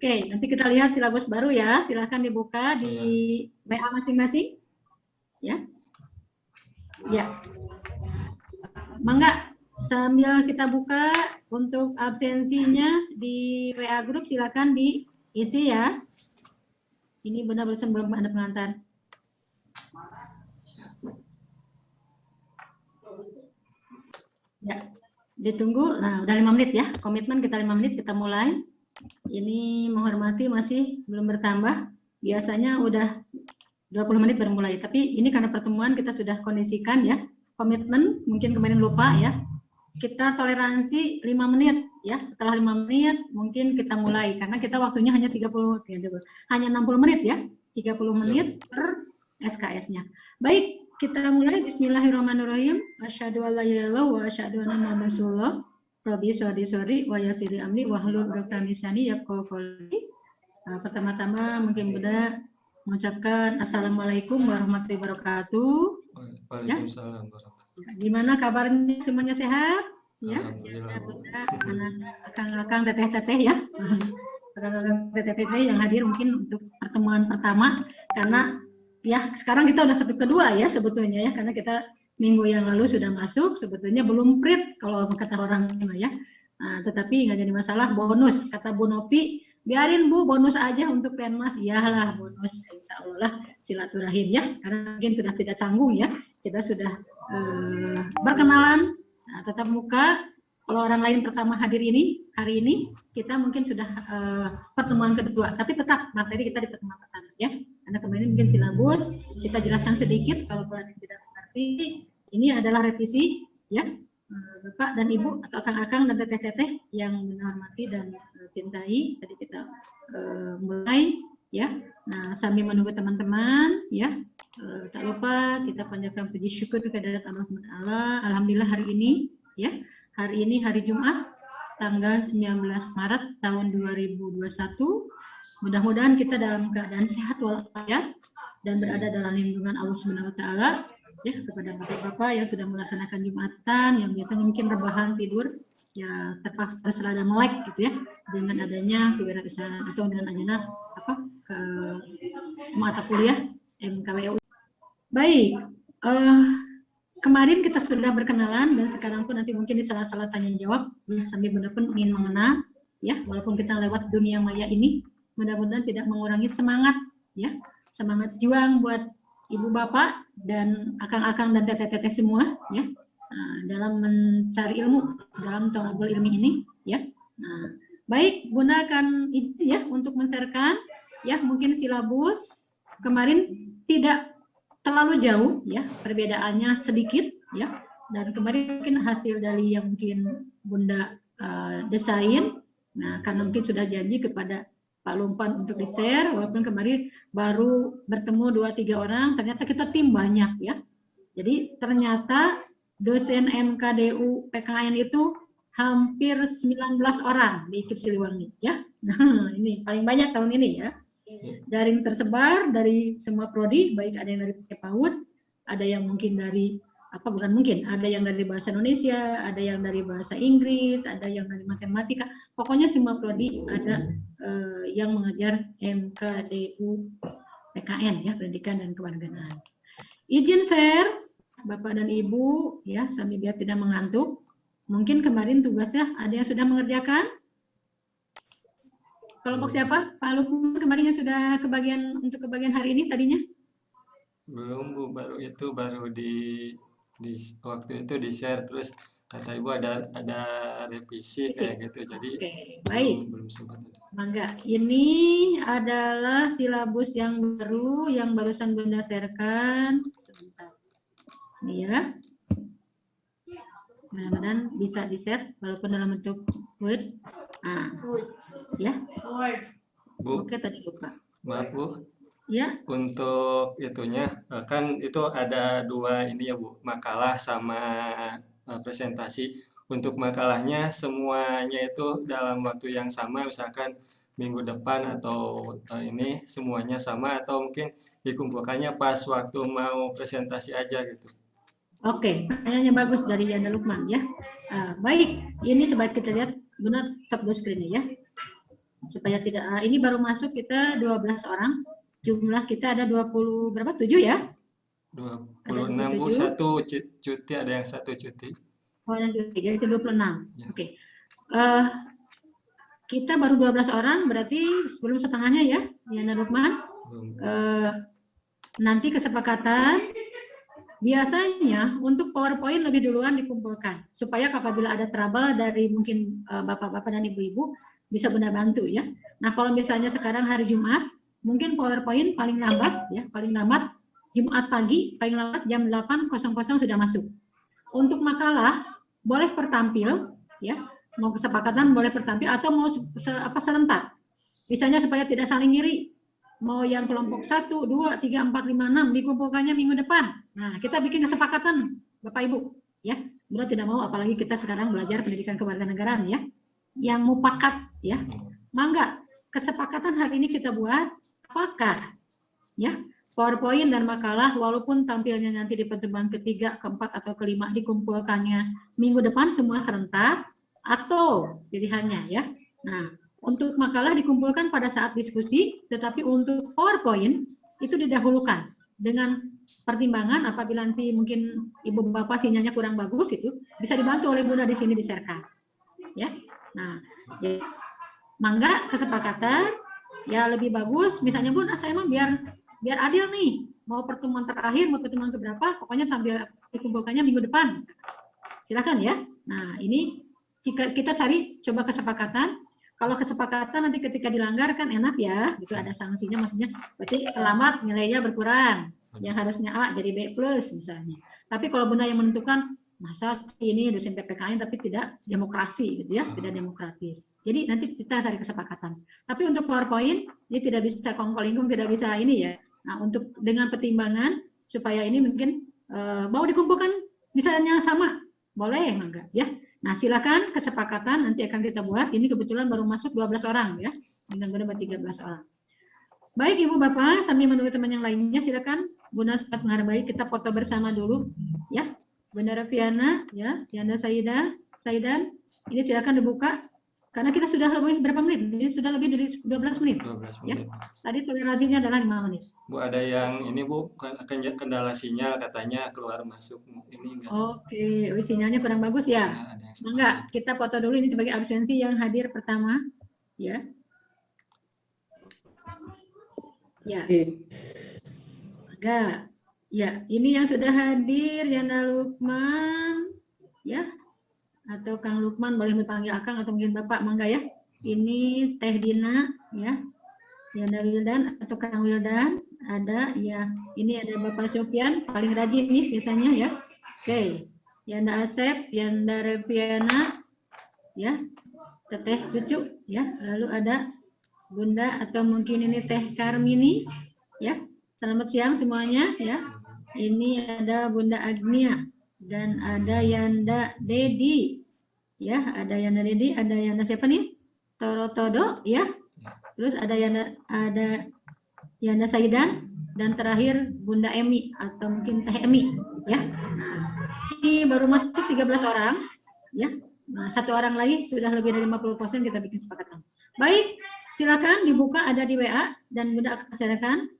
Oke, nanti kita lihat silabus baru ya. Silakan dibuka di WA masing-masing. Ya. Ya. Mangga, sambil kita buka untuk absensinya di WA grup silakan diisi ya. Ini benar-benar belum ada pengantar. Ya, ditunggu. Nah, udah 5 menit ya. Komitmen kita 5 menit, kita mulai. Ini menghormati masih belum bertambah. Biasanya udah 20 menit baru mulai. Tapi ini karena pertemuan kita sudah kondisikan ya. Komitmen, mungkin kemarin lupa ya. Kita toleransi 5 menit ya. Setelah 5 menit mungkin kita mulai karena kita waktunya hanya 60 menit ya. 30 menit per SKS-nya. Baik, kita mulai. Bismillahirrahmanirrahim. Asyhadu an la ilaha illallah wa asyhadu anna muhammadar rasulullah. Rabbi sholli wa yassir amri wahlul 'uqdatam min lisani yafqahu qawli. Pertama-tama mungkin Bunda mengucapkan Assalamualaikum warahmatullahi wabarakatuh. Waalaikumsalam warahmatullahi wabarakatuh. Gimana kabarnya, semuanya sehat? Ya, Alhamdulillah. akang-akang teteh-teteh ya. Akang-akang teteh-teteh yang hadir mungkin untuk pertemuan pertama karena ya sekarang kita udah kedua ya sebetulnya ya karena kita minggu yang lalu sudah masuk, sebetulnya belum prit kalau kata orang ya. Nah, tetapi nggak jadi masalah, bonus kata Bu Nopi, biarin Bu bonus aja untuk Penmas, iyalah bonus, insya Allah silaturahim ya. Sekarang mungkin sudah tidak canggung ya, kita sudah berkenalan, nah, tetap muka. Kalau orang lain pertama hadir ini hari ini, kita mungkin sudah pertemuan kedua, tapi tetap materi kita di pertemuan pertama ya. Karena kemarin mungkin silabus kita jelaskan sedikit kalau kalian tidak mengerti. Ini adalah revisi ya, Bapak dan Ibu atau akang-akang dan teteh-teteh yang menghormati dan cintai. Tadi kita mulai ya. Nah, sambil menunggu teman-teman ya, tak lupa kita panjatkan puji syukur kehadirat Allah SWT. Alhamdulillah hari ini ya, hari ini hari Jumat tanggal 19 Maret tahun 2021. Mudah-mudahan kita dalam keadaan sehat walafiat dan berada dalam lindungan Allah SWT. Ya, kepada bapak-bapak yang sudah melaksanakan Jumatan, yang biasanya mungkin rebahan tidur, ya terpaksa serada melek gitu ya, dengan adanya kewirausahaan atau dengan adanya ke mata kuliah MKWU. Baik, kemarin kita sudah berkenalan dan sekarang pun nanti mungkin di salah-salah tanya jawab ya, sambil Bunda pun ingin mengenal ya, walaupun kita lewat dunia maya ini, mudah-mudahan tidak mengurangi semangat ya, semangat juang buat Ibu Bapak dan akang-akang dan teteh-teteh semua ya, dalam mencari ilmu dalam tolabul ilmi ini ya. Nah, baik, Bunda akan izin ya untuk men-sharekan ya, mungkin silabus kemarin tidak terlalu jauh ya, perbedaannya sedikit ya, dan kemarin mungkin hasil dari yang mungkin Bunda desain. Nah, karena mungkin sudah janji kepada Pak Lumpan untuk di-share, walaupun kemarin baru bertemu 2-3 orang, ternyata kita tim banyak ya. Jadi ternyata dosen MKDU PKN itu hampir 19 orang di IKIP Siliwangi ya. Nah, ini paling banyak tahun ini ya. Daring tersebar dari semua prodi, baik ada yang dari PAUD, ada yang mungkin dari ada yang dari bahasa Indonesia, ada yang dari bahasa Inggris, ada yang dari matematika. Pokoknya semua prodi ada yang mengajar MKDU PKN ya, pendidikan dan kewarganegaraan. Izin share Bapak dan Ibu ya, sambil biar tidak mengantuk. Mungkin kemarin tugasnya ada yang sudah mengerjakan? Kelompok siapa? Pak Lukman kemarin yang sudah untuk kebagian hari ini tadinya? Belum Bu, baru di waktu itu di-share, terus kata Ibu ada revisi kayak gitu, jadi baik. belum sempat. Mangga, ini adalah silabus yang baru yang barusan Bunda sharekan. Sebentar. Ini ya. Mudah-mudahan bisa di-share walaupun dalam bentuk Word. Nah, ya. Bu, oke, tadi lupa. Maaf Bu. Ya. Untuk itunya kan itu ada 2 ini ya Bu, makalah sama presentasi. Untuk makalahnya semuanya itu dalam waktu yang sama, misalkan minggu depan atau ini semuanya sama, atau mungkin dikumpulkannya pas waktu mau presentasi aja gitu. Oke, pertanyaannya bagus dari Yana Lukman ya. Baik, ini coba kita lihat, Bunda tetap dulu screen-nya ya. supaya tidak ini baru masuk kita 12 orang. Jumlah kita ada 20 berapa? 7 ya? 26 Bu, 27. satu cuti, ada yang satu cuti. Oh, yang cuti, jadi 26. Ya. Oke. Kita baru 12 orang, berarti belum setengahnya ya, Yana Lukman. Nanti kesepakatan, biasanya untuk PowerPoint lebih duluan dikumpulkan, supaya apabila ada trouble dari mungkin bapak-bapak dan ibu-ibu, bisa benar bantu ya. Nah, kalau misalnya sekarang hari Jumat, mungkin PowerPoint paling lambat ya, paling lambat Jumat pagi, paling lambat jam 8.00 sudah masuk. Untuk makalah, boleh bertampil ya, mau kesepakatan boleh bertampil atau mau serentak. Misalnya supaya tidak saling ngiri. Mau yang kelompok 1, 2, 3, 4, 5, 6 dikumpulkannya minggu depan. Nah, kita bikin kesepakatan Bapak Ibu ya. Beliau tidak mau, apalagi kita sekarang belajar pendidikan kewarganegaraan ya. Yang mufakat ya. Mangga kesepakatan hari ini kita buat apakah ya PowerPoint dan makalah walaupun tampilnya nanti di pertemuan ketiga, keempat atau kelima dikumpulkannya minggu depan semua serentak atau pilihannya ya. Nah, untuk makalah dikumpulkan pada saat diskusi, tetapi untuk PowerPoint itu didahulukan dengan pertimbangan apabila nanti mungkin ibu bapak sinyalnya kurang bagus itu bisa dibantu oleh Bunda di sini diserkan. Ya. Nah, ya, mangga kesepakatan ya lebih bagus misalnya Bun, saya mah biar adil nih, mau pertemuan terakhir, mau pertemuan keberapa, pokoknya tampil dikumpulkannya minggu depan. Silakan ya. Nah, ini jika kita cari coba kesepakatan. Kalau kesepakatan nanti ketika dilanggar kan enak ya, itu ada sanksinya, maksudnya berarti selamat nilainya berkurang. Yang harusnya A jadi B plus misalnya. Tapi kalau Bunda yang menentukan, masa ini dosen PPKN tapi tidak demokrasi gitu ya, tidak demokratis. Jadi nanti kita cari kesepakatan. Tapi untuk PowerPoint ini tidak bisa kongkol-lingkung, tidak bisa ini ya. Nah, untuk dengan pertimbangan supaya ini mungkin mau dikumpulkan misalnya sama, boleh mangga ya. Nah, silakan kesepakatan nanti akan kita buat. Ini kebetulan baru masuk 12 orang ya. Benar-benar 13 orang. Baik Ibu Bapak, sambil menunggu teman yang lainnya silakan Bunda sempat menghargai kita foto bersama dulu ya. Bunda Rafiana ya, Yana Saidan. Ini silakan dibuka. Karena kita sudah lebih berapa menit? Ini sudah lebih dari 12 menit. 12 Ya. menit. Tadi toleransinya adalah 5 menit. Bu, ada yang ini Bu, kendala sinyal katanya keluar masuk ini enggak? Oke, sinyalnya kurang bagus ya. Nah, ada yang seperti Enggak, itu. kita foto dulu ini sebagai absensi yang hadir pertama ya. Ya. Enggak. Ya, ini yang sudah hadir Yana Lukman ya. Atau Kang Lukman boleh dipanggil Akang atau mungkin Bapak mangga ya. Ini Teh Dina ya. Yana Wildan atau Kang Wildan ada ya. Ini ada Bapak Sofyan paling rajin nih biasanya ya. Oke. Yanda Asep, Yanda Reviana ya. Teteh Cucu ya. Lalu ada Bunda atau mungkin ini Teh Karmini ya. Selamat siang semuanya ya. Ini ada Bunda Agnia dan ada Yanda Dedi ya, ada Yanda Dedi, ada Yanda siapa nih? Torotodo ya. Terus ada Yanda Saidan dan terakhir Bunda Emi atau mungkin Teh Emi ya. Nah, ini baru masuk 13 orang ya. Nah, satu orang lagi sudah lebih dari 50% kita bikin kesepakatan. Baik, silakan dibuka ada di WA dan Bunda akan silakan.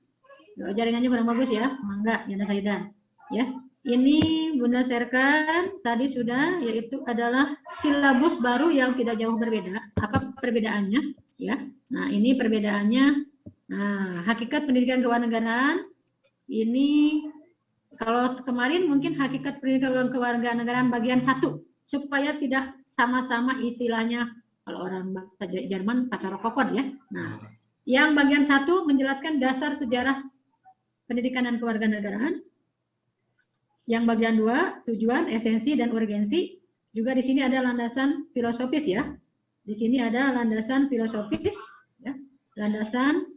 Jaringannya kurang bagus ya, mangga Yanda Saidan ya. Ini Bunda sharekan tadi sudah, yaitu adalah silabus baru yang tidak jauh berbeda. Apa perbedaannya ya? Nah, ini perbedaannya. Nah, hakikat pendidikan kewarganegaraan ini kalau kemarin mungkin hakikat pendidikan kewarganegaraan bagian 1 supaya tidak sama-sama istilahnya kalau orang bahasa Jerman pacarokokon ya. Nah, yang bagian 1 menjelaskan dasar sejarah pendidikan dan kewarganegaraan. Yang bagian 2 tujuan, esensi dan urgensi. Juga di sini ada landasan filosofis ya. Di sini ada landasan filosofis ya. Landasan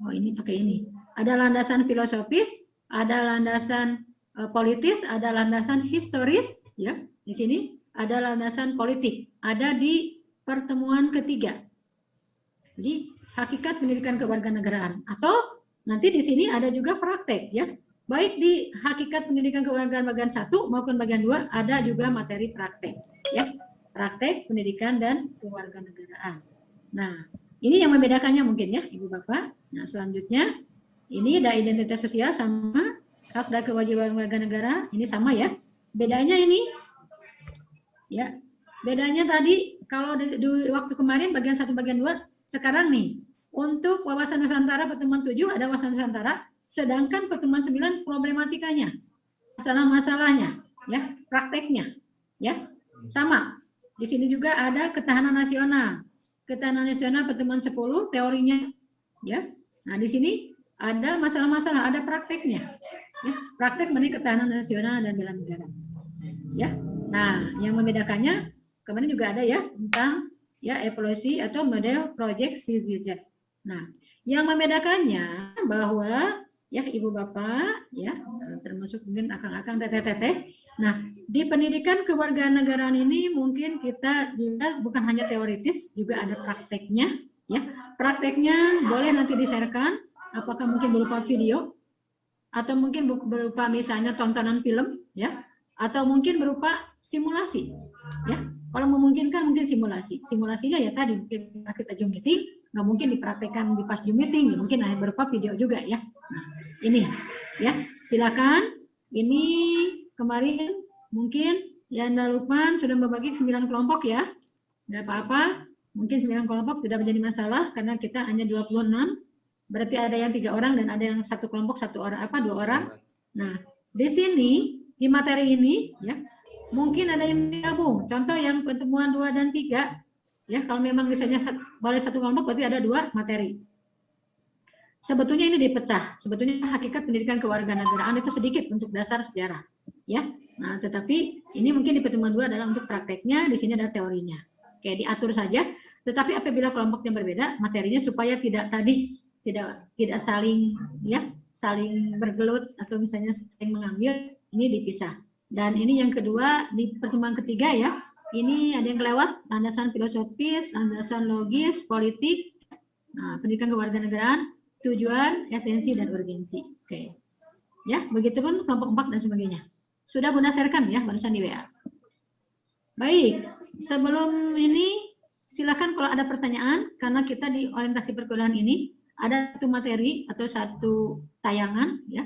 oh ini pakai ini. Ada landasan filosofis, ada landasan politis, ada landasan historis ya. Di sini ada landasan politik. Ada di pertemuan ketiga. Jadi hakikat pendidikan kewarganegaraan atau nanti di sini ada juga praktek ya. Baik di hakikat pendidikan kewarganegaraan bagian 1 maupun bagian 2 ada juga materi praktek ya. Praktek pendidikan dan kewarganegaraan. Nah, ini yang membedakannya mungkin ya, Ibu Bapak. Nah, selanjutnya ini ada identitas sosial sama hak dan kewajiban warga negara, ini sama ya. Bedanya ini ya. Bedanya tadi kalau di waktu kemarin bagian 1 bagian 2, sekarang nih untuk wawasan Nusantara pertemuan 7 ada wawasan Nusantara, sedangkan pertemuan 9 problematikanya, masalah-masalahnya, ya, prakteknya, ya, sama. Di sini juga ada ketahanan nasional. Ketahanan nasional pertemuan 10 teorinya, ya. Nah, di sini ada masalah-masalah, ada prakteknya. Ya, praktek mengenai ketahanan nasional dan bela negara. Ya. Nah, yang membedakannya kemarin juga ada ya tentang ya evaluasi atau model project CVZ. Nah, yang membedakannya bahwa ya Ibu Bapak ya termasuk mungkin akang-akang teteh-teteh. Nah, di pendidikan kewarganegaraan ini mungkin kita juga bukan hanya teoritis, juga ada prakteknya ya. Prakteknya boleh nanti di-sharekan, apakah mungkin berupa video atau mungkin berupa misalnya tontonan film ya, atau mungkin berupa simulasi ya. Kalau memungkinkan mungkin simulasi. Simulasinya ya tadi kita Zoom meeting, nggak mungkin dipraktekkan di pas Zoom meeting, ya mungkin berupa video juga ya. Nah, ini ya, silakan. Ini kemarin mungkin Yanda Lukman sudah membagi 9 kelompok ya. Nggak apa-apa, mungkin 9 kelompok tidak menjadi masalah karena kita hanya 26. Berarti ada yang 3 orang dan ada yang satu kelompok 1 orang 2 orang. Nah, di sini di materi ini ya mungkin ada yang digabung. Contoh yang pertemuan 2 dan 3 ya, kalau memang misalnya boleh 1 kelompok berarti ada 2 materi. Sebetulnya ini dipecah. Sebetulnya hakikat pendidikan kewarganegaraan itu sedikit untuk dasar sejarah ya. Nah, tetapi ini mungkin di pertemuan 2 adalah untuk prakteknya, di sini ada teorinya. Oke, diatur saja. Tetapi apabila kelompoknya berbeda, materinya supaya tidak saling ya, saling bergelut atau misalnya saling mengambil, ini dipisah. Dan ini yang kedua di pertemuan ketiga ya. Ini ada yang kelewat, landasan filosofis, landasan logis, politik, nah, pendidikan kewarganegaraan, tujuan, esensi dan urgensi. Oke. Ya, begitupun kelompok 4 dan sebagainya. Sudah Bunda sharekan ya barusan di WA. Baik, sebelum ini silakan kalau ada pertanyaan karena kita di orientasi perkuliahan ini ada satu materi atau satu tayangan ya.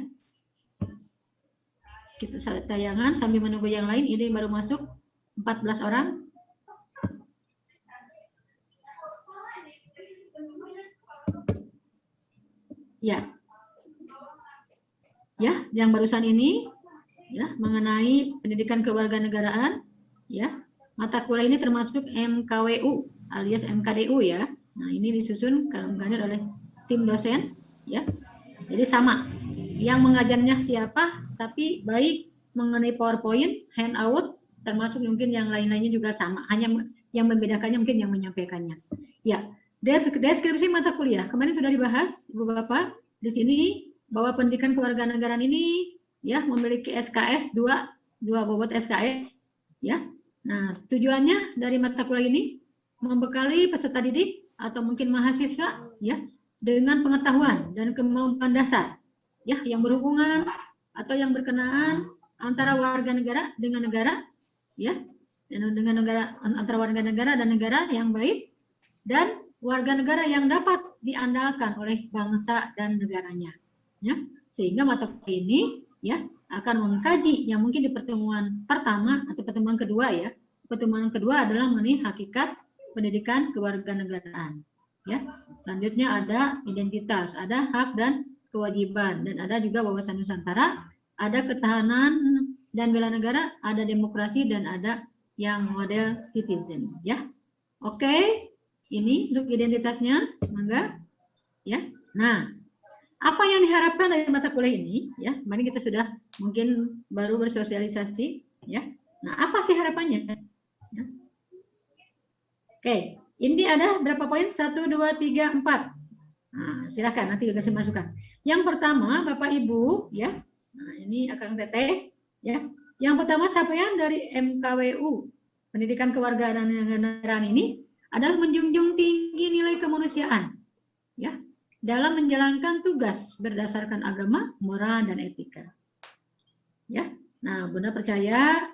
Kita tayangan sambil menunggu yang lain, ini baru masuk 14 orang. Ya. Ya, yang barusan ini ya mengenai pendidikan kewarganegaraan ya. Mata kuliah ini termasuk MKWU alias MKDU ya. Nah, ini disusun oleh tim dosen ya. Jadi sama. Yang mengajarnya siapa, tapi baik mengenai PowerPoint, handout, termasuk mungkin yang lain-lainnya juga sama. Hanya yang membedakannya mungkin yang menyampaikannya. Ya, deskripsi mata kuliah kemarin sudah dibahas, Ibu Bapak. Di sini bahwa pendidikan kewarganegaraan ini ya memiliki SKS 2 bobot SKS ya. Nah, tujuannya dari mata kuliah ini membekali peserta didik atau mungkin mahasiswa ya dengan pengetahuan dan kemampuan dasar ya yang berhubungan atau yang berkenaan antara warga negara dengan negara ya, dengan negara, antara warga negara dan negara yang baik dan warga negara yang dapat diandalkan oleh bangsa dan negaranya ya. Sehingga mata kuliah ini ya akan mengkaji yang mungkin di pertemuan pertama atau pertemuan kedua ya. Pertemuan kedua adalah mengenai hakikat pendidikan kewarganegaraan ya. Selanjutnya ada identitas, ada hak dan kewajiban, dan ada juga wawasan Nusantara, ada ketahanan dan bela negara, ada demokrasi, dan ada yang model citizen ya. Oke, ini untuk identitasnya, mangga ya. Nah, apa yang diharapkan dari mata kuliah ini ya? Mari kita sudah mungkin baru bersosialisasi ya. Nah, apa sih harapannya? Ya. Oke, ini ada berapa poin? 1, 2, 3, 4. Nah, silakan nanti juga saya masukkan. Yang pertama, Bapak Ibu ya. Nah, ini Akang Teteh ya. Yang pertama capaian dari MKWU, pendidikan kewarganegaraan ini adalah menjunjung tinggi nilai kemanusiaan ya dalam menjalankan tugas berdasarkan agama, moral dan etika. Ya. Nah, Bunda percaya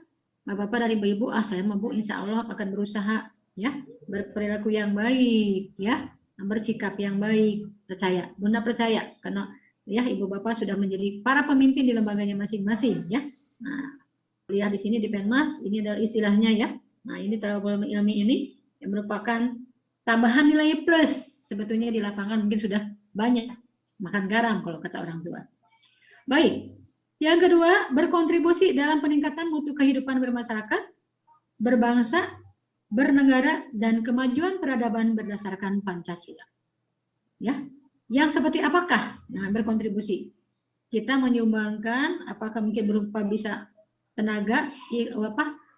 Bapak-bapak dan Ibu-ibu, saya mampu insya Allah akan berusaha ya berperilaku yang baik, ya, bersikap yang baik. Percaya, Bunda percaya, karena ya ibu bapak sudah menjadi para pemimpin di lembaganya masing-masing, ya. Nah, lihat di sini di Penmas, ini adalah istilahnya ya. Nah, ini terapan ilmi ini yang merupakan tambahan nilai plus. Sebetulnya di lapangan mungkin sudah banyak makan garam kalau kata orang tua. Baik, yang kedua, berkontribusi dalam peningkatan mutu kehidupan bermasyarakat, berbangsa, bernegara, dan kemajuan peradaban berdasarkan Pancasila. Ya, yang seperti apakah? Nah, berkontribusi. Kita menyumbangkan, apakah mungkin berupa bisa tenaga,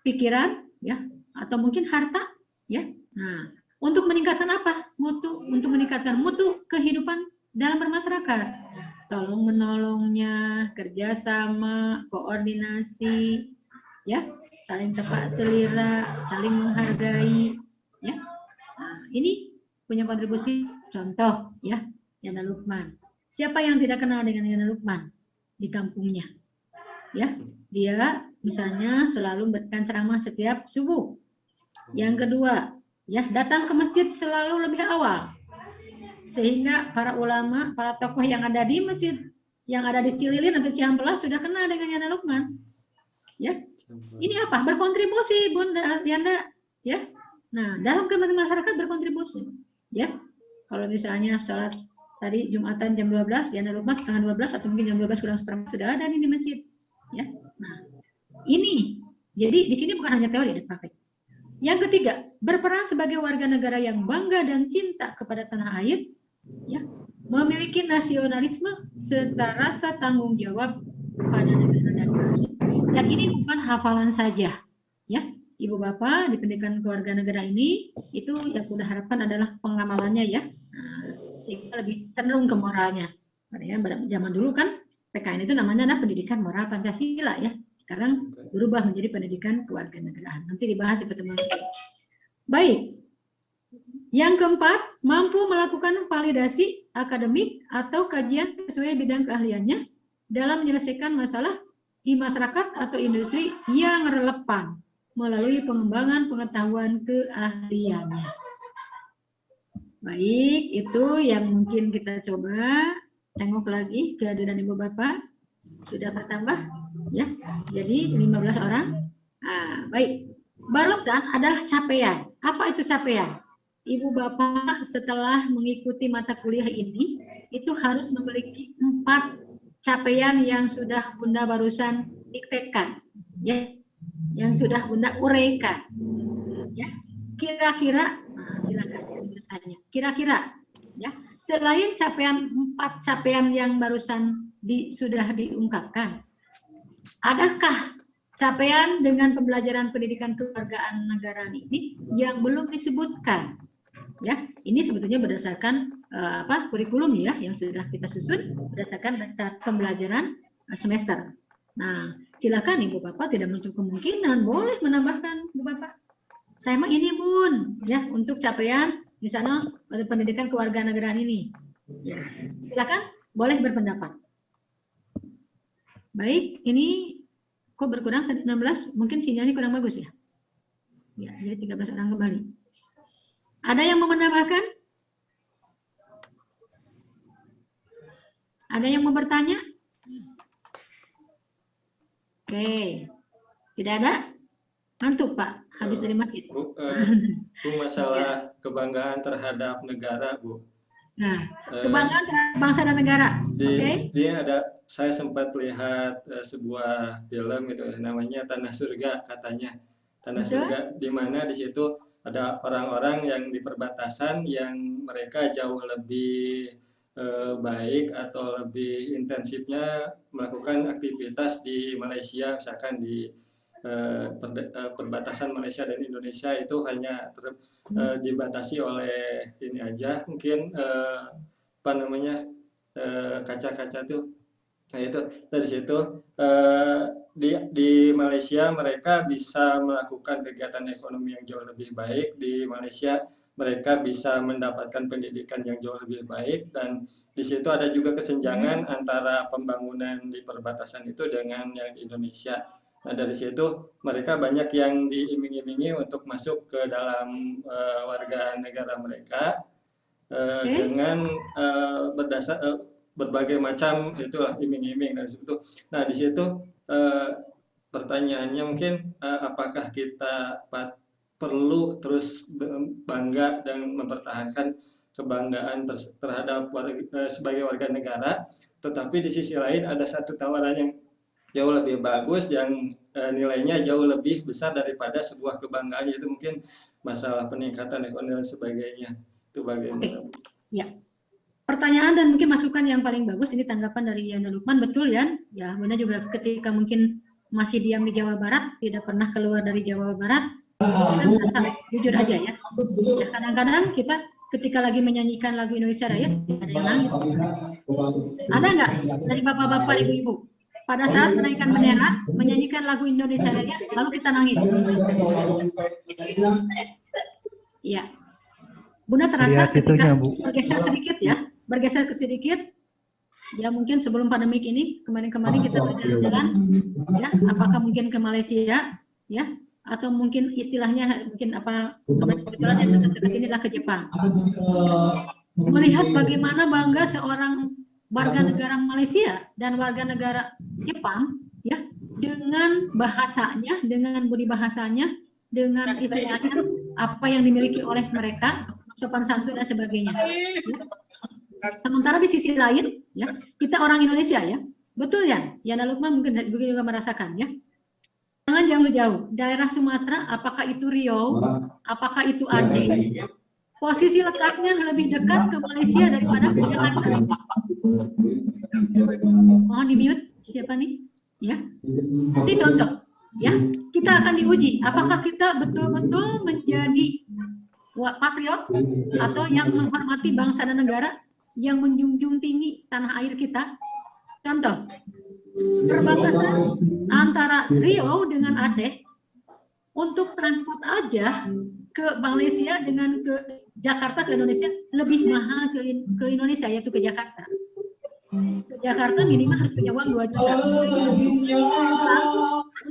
pikiran, ya, atau mungkin harta, ya. Nah, untuk meningkatkan apa? Untuk meningkatkan mutu kehidupan dalam bermasyarakat. Tolong menolongnya, kerjasama, koordinasi, ya, saling tepat selera, saling menghargai, ya. Nah, ini punya kontribusi. Contoh, ya, Yana Lukman. Siapa yang tidak kenal dengan Yana Lukman di kampungnya? Ya, dia misalnya selalu memberikan ceramah setiap subuh. Yang kedua, ya, datang ke masjid selalu lebih awal. Sehingga para ulama, para tokoh yang ada di masjid, yang ada di Cililin atau Cihampelas sudah kenal dengan Yana Lukman. Ya. Ini apa? Berkontribusi, Bunda Yanda, ya. Nah, dalam kehidupan masyarakat berkontribusi, ya. Kalau misalnya salat tadi Jumatan jam 12, Yana Lukman setengah 12 atau mungkin jam 12 kurang seperempat sudah ada nih di masjid, ya. Nah, ini jadi di sini bukan hanya teori dan praktek. Yang ketiga, berperan sebagai warga negara yang bangga dan cinta kepada tanah air, ya, memiliki nasionalisme serta rasa tanggung jawab pada negara dan bangsa. Dan ini bukan hafalan saja, ya. Ibu bapak di pendidikan kewarganegaraan ini itu yang sudah harapkan adalah pengamalannya, ya. Nah, sehingga lebih cenderung ke moralnya. Karena zaman dulu kan PKN itu namanya adalah pendidikan moral Pancasila, ya. Sekarang berubah menjadi pendidikan kewarganegaraan. Nanti dibahas di pertemuan. Baik. Yang keempat, mampu melakukan validasi akademik atau kajian sesuai bidang keahliannya dalam menyelesaikan masalah di masyarakat atau industri yang relevan melalui pengembangan pengetahuan keahliannya. Baik, itu yang mungkin kita coba tengok lagi kehadiran Ibu Bapak. Sudah bertambah, ya. Jadi 15 orang. Nah, baik. Barusan adalah capaian. Apa itu capaian? Ibu Bapak setelah mengikuti mata kuliah ini itu harus memiliki 4 capaian yang sudah Bunda barusan diktekan, ya, yang sudah Bunda uraikan, ya. Kira-kira, silakan bertanya. Kira-kira, ya, selain capaian 4 capaian yang barusan sudah diungkapkan, adakah capaian dengan pembelajaran pendidikan kewargaan negaraan ini yang belum disebutkan? Ya, ini sebetulnya berdasarkan kurikulum, ya, yang sudah kita susun berdasarkan pembelajaran semester. Nah, silakan Ibu Bapak, tidak menutup kemungkinan boleh menambahkan Ibu Bapak. Saya mah ini Bun, ya, untuk capaian di sana pendidikan kewarganegaraan ini. Ya, silakan boleh berpendapat. Baik, ini kok berkurang tadi 16, mungkin sinyalnya kurang bagus, ya. Ya, jadi 13 orang kembali. Ada yang mau menambahkan? Ada yang mau bertanya? Oke, tidak ada? Ngantuk Pak, habis dari masjid. Bu, masalah kebanggaan terhadap negara, Bu. Nah, kebanggaan terhadap bangsa dan negara. Oke. Dia ada, saya sempat lihat sebuah film itu namanya Tanah Surga katanya. Tanah Surga, di mana di situ ada orang-orang yang di perbatasan yang mereka jauh lebih baik atau lebih intensifnya melakukan aktivitas di Malaysia, misalkan di perbatasan Malaysia dan Indonesia itu hanya dibatasi oleh ini aja, mungkin apa namanya, kaca-kaca tuh. Nah itu dari situ di Malaysia mereka bisa melakukan kegiatan ekonomi yang jauh lebih baik. Di Malaysia mereka bisa mendapatkan pendidikan yang jauh lebih baik, dan di situ ada juga kesenjangan antara pembangunan di perbatasan itu dengan yang di Indonesia. Nah, dari situ mereka banyak yang diiming-imingi untuk masuk ke dalam warga negara mereka dengan berbagai macam itulah iming-iming dari situ. Nah, di situ eh, pertanyaannya mungkin apakah kita perlu terus bangga dan mempertahankan kebanggaan terhadap sebagai warga negara, tetapi di sisi lain ada satu tawaran yang jauh lebih bagus yang nilainya jauh lebih besar daripada sebuah kebanggaan, yaitu mungkin masalah peningkatan ekonomi dan sebagainya. Itu bagaimana, Bu? Ya. Pertanyaan dan mungkin masukan yang paling bagus ini tanggapan dari Yana Lukman, betul ya. Ya, Bunda juga ketika mungkin masih diam di Jawa Barat, tidak pernah keluar dari Jawa Barat, kita merasa jujur aja ya. Ya, kadang-kadang kita ketika lagi menyanyikan lagu Indonesia Raya, ada yang nangis. Ada nggak dari bapak-bapak, ibu-ibu? Pada saat menaikkan bendera, menyanyikan lagu Indonesia Raya, lalu kita nangis. Ya, Bunda terasa ketika bergeser sedikit ya, bergeser ke sedikit. Ya mungkin sebelum pandemik ini, kemarin-kemarin kita berjalan-jalan, ya, apakah mungkin ke Malaysia, ya, atau mungkin istilahnya mungkin apa kebetulan yang dekat-dekat ini adalah ke Jepang. Melihat bagaimana bangga seorang warga negara Malaysia dan warga negara Jepang, ya, dengan bahasanya, dengan budi bahasanya, dengan istilahnya apa yang dimiliki oleh mereka, sopan santun dan sebagainya. Ya. Sementara di sisi lain, ya, kita orang Indonesia ya, betul ya, Yana Lukman mungkin juga merasakan ya. Jangan jauh-jauh, daerah Sumatera, apakah itu Riau, apakah itu Aceh, posisi letaknya lebih dekat ke Malaysia daripada ke Jakarta. Mohon di-mute, siapa nih? Ya, ini contoh, ya, kita akan diuji, apakah kita betul-betul menjadi patriot atau yang menghormati bangsa dan negara, yang menjunjung tinggi tanah air kita. Contoh, perbatasan antara Riau dengan Aceh, untuk transport aja ke Malaysia dengan ke Jakarta ke Indonesia lebih mahal ke Indonesia, yaitu ke Jakarta. Ke Jakarta minimal harus punya uang 2 juta.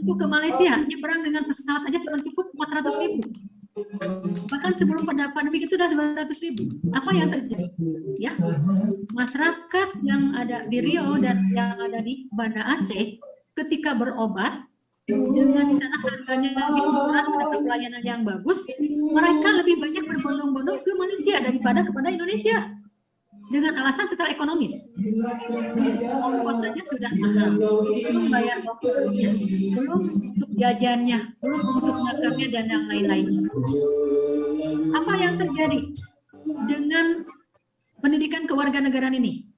Untuk ke Malaysia, nyebrang dengan pesawat aja cuma cukup 400.000. Bahkan sebelum pandemi itu sudah 200.000. Apa yang terjadi? Ya, masyarakat yang ada di Riau dan yang ada di Banda Aceh ketika berobat dengan di sana harganya lebih murah, mendapat pelayanan yang bagus, mereka lebih banyak berbondong-bondong ke Malaysia daripada kepada Indonesia dengan alasan secara ekonomis. Ongkosnya sudah mahal, belum bayar dokternya, belum untuk jajannya, belum untuk makannya dan yang lain-lain. Apa yang terjadi dengan pendidikan kewarganegaraan ini?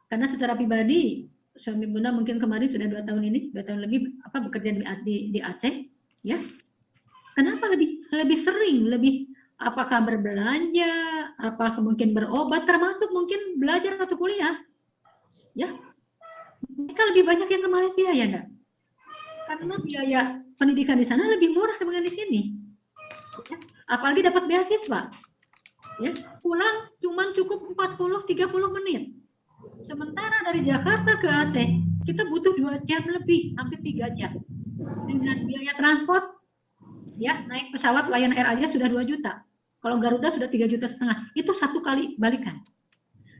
Karena secara pribadi, suami Bunda mungkin kemarin sudah 2 tahun ini, 2 tahun lebih bekerja di Aceh, ya. Kenapa lebih sering, apakah berbelanja, apakah mungkin berobat, termasuk mungkin belajar atau kuliah, ya. Mereka lebih banyak yang ke Malaysia ya enggak? Karena biaya pendidikan di sana lebih murah dibanding di sini. Ya. Apalagi dapat beasiswa. Ya, pulang cuma cukup 40-30 menit. Sementara dari Jakarta ke Aceh, kita butuh 2 jam lebih, hampir 3 jam. Dengan biaya transport, ya, naik pesawat Lion Air aja sudah 2 juta. Kalau Garuda sudah 3,5 juta. Itu 1 kali balikan.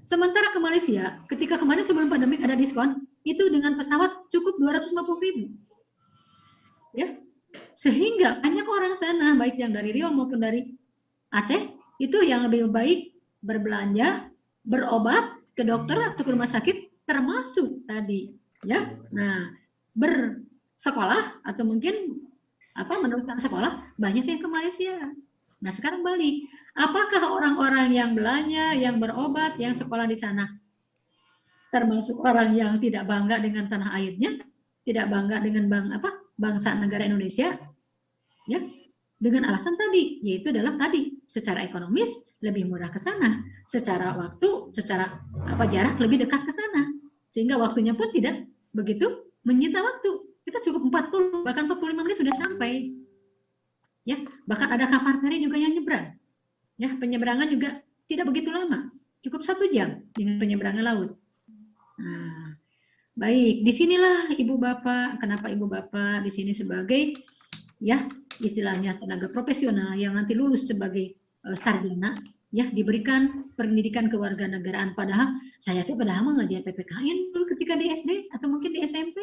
Sementara ke Malaysia, ketika kemarin sebelum pandemi ada diskon, itu dengan pesawat cukup 250.000. Ya. Sehingga banyak orang sana, baik yang dari Riau maupun dari Aceh, itu yang lebih baik berbelanja, berobat ke dokter atau ke rumah sakit, termasuk tadi, ya. Nah, bersekolah atau mungkin meneruskan sekolah, banyak yang ke Malaysia. Nah, sekarang balik. Apakah orang-orang yang belanja, yang berobat, yang sekolah di sana, termasuk orang yang tidak bangga dengan tanah airnya, tidak bangga dengan bangsa negara Indonesia, ya, dengan alasan tadi, yaitu adalah tadi secara ekonomis lebih murah ke sana, secara waktu, secara jarak lebih dekat ke sana, sehingga waktunya pun tidak begitu menyita waktu. Kita cukup 40 bahkan 45 menit sudah sampai. Ya, bahkan ada kapal feri juga yang nyebrang. Ya, penyeberangan juga tidak begitu lama, cukup 1 jam dengan penyeberangan laut. Nah, Baik, disinilah Ibu Bapak, kenapa Ibu Bapak di sini sebagai ya istilahnya tenaga profesional yang nanti lulus sebagai sarjana, ya diberikan pendidikan kewarganegaraan. Padahal saya tuh padahal mengajar PPKN dulu ketika di SD atau mungkin di SMP,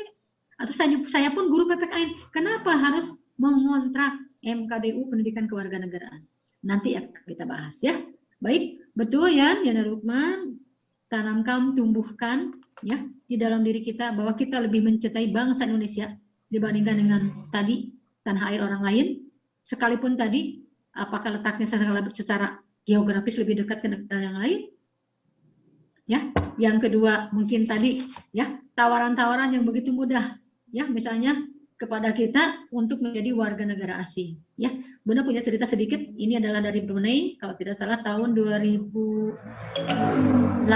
atau saya pun guru PPKN. Kenapa harus mengontrak MKDU pendidikan kewarganegaraan? Nanti akan kita bahas ya. Baik, betul ya, Yana Rukman, tanamkan, tumbuhkan ya di dalam diri kita bahwa kita lebih mencintai bangsa Indonesia dibandingkan dengan tadi tanah air orang lain, sekalipun tadi apakah letaknya secara geografis lebih dekat ke negara yang lain, ya. Yang kedua mungkin tadi ya tawaran-tawaran yang begitu mudah, ya misalnya kepada kita untuk menjadi warga negara asing, ya. Bunda punya cerita sedikit, ini adalah dari Brunei, kalau tidak salah tahun 2018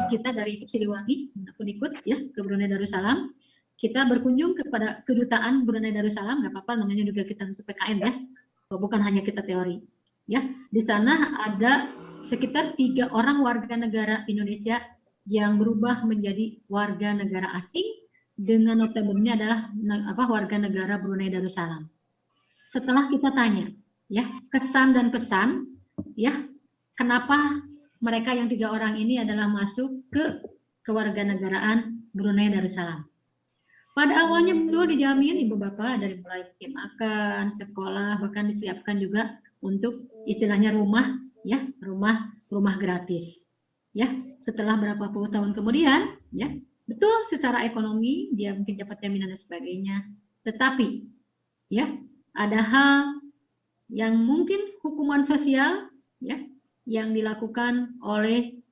kita dari Siliwangi, aku ikut ya ke Brunei Darussalam. Kita berkunjung kepada kedutaan Brunei Darussalam, nggak apa-apa namanya juga kita untuk PKN ya, bukan hanya kita teori. Ya, di sana ada sekitar 3 orang warga negara Indonesia yang berubah menjadi warga negara asing dengan notabene adalah warga negara Brunei Darussalam. Setelah kita tanya, ya kesan dan pesan, ya kenapa mereka yang 3 orang ini adalah masuk ke kewarganegaraan Brunei Darussalam. Pada awalnya betul dijamin Ibu Bapak dari mulai makan, sekolah, bahkan disiapkan juga untuk istilahnya rumah, ya rumah gratis. Ya, setelah berapa puluh tahun kemudian, ya betul secara ekonomi dia mungkin dapat jaminan dan sebagainya. Tetapi, ya ada hal yang mungkin hukuman sosial, ya yang dilakukan oleh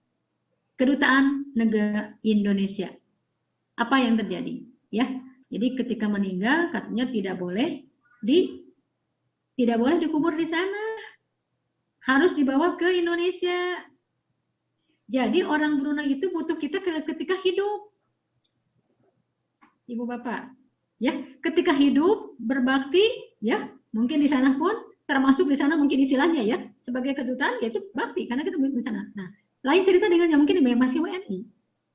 kedutaan negara Indonesia. Apa yang terjadi? Ya, jadi ketika meninggal katanya tidak boleh dikubur di sana, harus dibawa ke Indonesia. Jadi orang Brunei itu butuh kita ketika hidup, Ibu Bapak. Ya, ketika hidup berbakti, ya mungkin di sana pun termasuk di sana mungkin istilahnya ya sebagai kedutaan yaitu bakti karena kita di sana. Nah, lain cerita dengan yang mungkin masih WNI.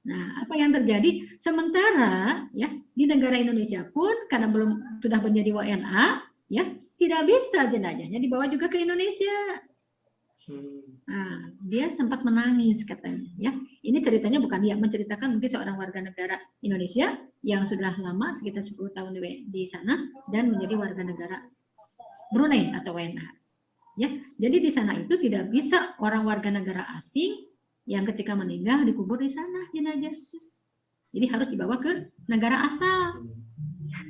Nah, apa yang terjadi? Sementara ya di negara Indonesia pun karena belum sudah menjadi WNA, ya tidak bisa jenazahnya dibawa juga ke Indonesia. Nah, dia sempat menangis katanya. Ya, ini ceritanya bukan dia menceritakan mungkin seorang warga negara Indonesia yang sudah lama sekitar 10 tahun di sana dan menjadi warga negara Brunei atau WNA. Ya, jadi di sana itu tidak bisa orang warga negara asing yang ketika meninggal dikubur di sana jenazah. Jadi harus dibawa ke negara asal.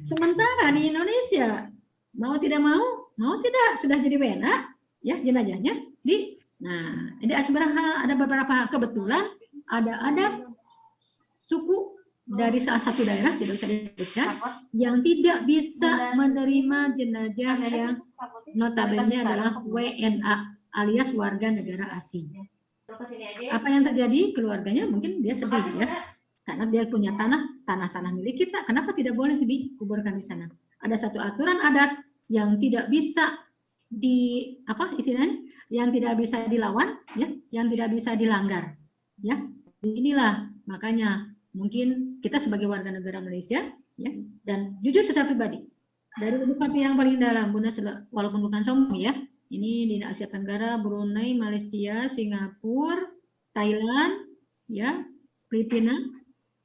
Sementara di Indonesia mau tidak sudah jadi WNA, ya jenazahnya nah ada beberapa kebetulan ada suku dari salah satu daerah tidak usah disebutkan yang tidak bisa menerima jenazah yang notabene adalah WNA alias warga negara asing. Apa yang terjadi? Keluarganya mungkin dia sedih ya, karena dia punya tanah milik kita. Kenapa tidak boleh dikuburkan di sana? Ada satu aturan adat yang tidak bisa yang tidak bisa dilawan, ya, yang tidak bisa dilanggar, ya. Inilah makanya mungkin kita sebagai warga negara Malaysia, ya, dan jujur secara pribadi dari lubuk hati yang paling dalam, Bunda walaupun bukan sombong ya. Ini di Asia Tenggara, Brunei, Malaysia, Singapura, Thailand, ya, Filipina,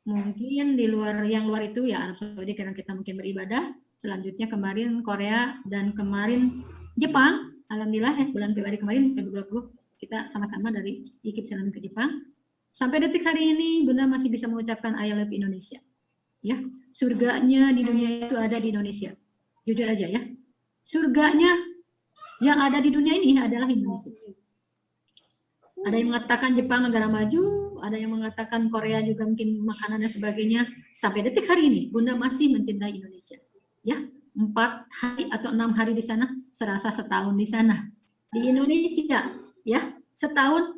mungkin di luar itu ya Arab Saudi karena kita mungkin beribadah. Selanjutnya kemarin Korea dan kemarin Jepang. Alhamdulillah ya bulan Februari kemarin 2020 kita sama-sama dari IKIP Salam ke Jepang. Sampai detik hari ini Bunda masih bisa mengucapkan I love Indonesia. Ya, surganya di dunia itu ada di Indonesia. Jujur aja ya. Surganya yang ada di dunia ini adalah Indonesia. Ada yang mengatakan Jepang negara maju, ada yang mengatakan Korea juga mungkin makanan dan sebagainya. Sampai detik hari ini, Bunda masih mencintai Indonesia. Ya, 4 hari atau 6 hari di sana, serasa setahun di sana. Di Indonesia, ya, setahun.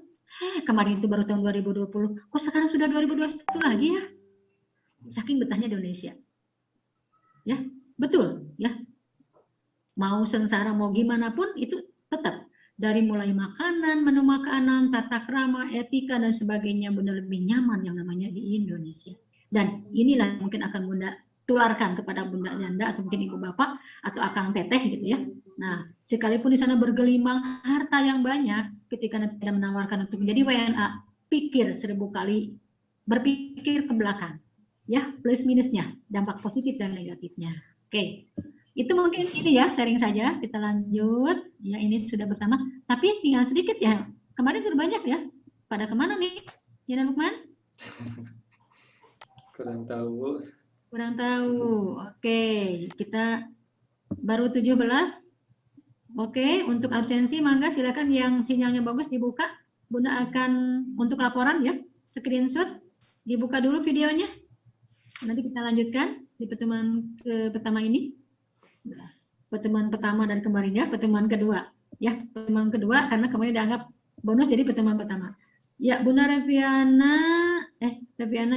Kemarin itu baru tahun 2020. Kok sekarang sudah 2021 lagi ya? Saking betahnya di Indonesia. Ya, betul, ya. Mau sengsara mau gimana pun itu tetap dari mulai makanan, menu makanan, tata krama, etika dan sebagainya benar lebih nyaman yang namanya di Indonesia. Dan inilah mungkin akan Bunda tularkan kepada Bunda Janda atau mungkin Ibu Bapak atau Akang Teteh gitu ya. Nah, sekalipun di sana bergelimang harta yang banyak, ketika nanti tidak menawarkan untuk menjadi WNA, pikir 1000 kali, berpikir ke belakang, ya plus minusnya, dampak positif dan negatifnya. Oke, itu mungkin ini ya sharing saja. Kita lanjut. Ya ini sudah bersama, tapi tinggal sedikit ya. Kemarin sudah banyak ya. Pada kemana nih, Yana Lukman? Kurang tahu. Kurang tahu. Oke, kita baru 17. Oke, untuk absensi mangga silakan yang sinyalnya bagus dibuka. Bunda akan untuk laporan ya, screenshot, dibuka dulu videonya. Nanti kita lanjutkan di pertemuan pertama ini. Pertemuan pertama dan kemarin ya, pertemuan kedua. Ya, pertemuan kedua karena kemarin dianggap bonus jadi pertemuan pertama. Ya, Bunda Reviana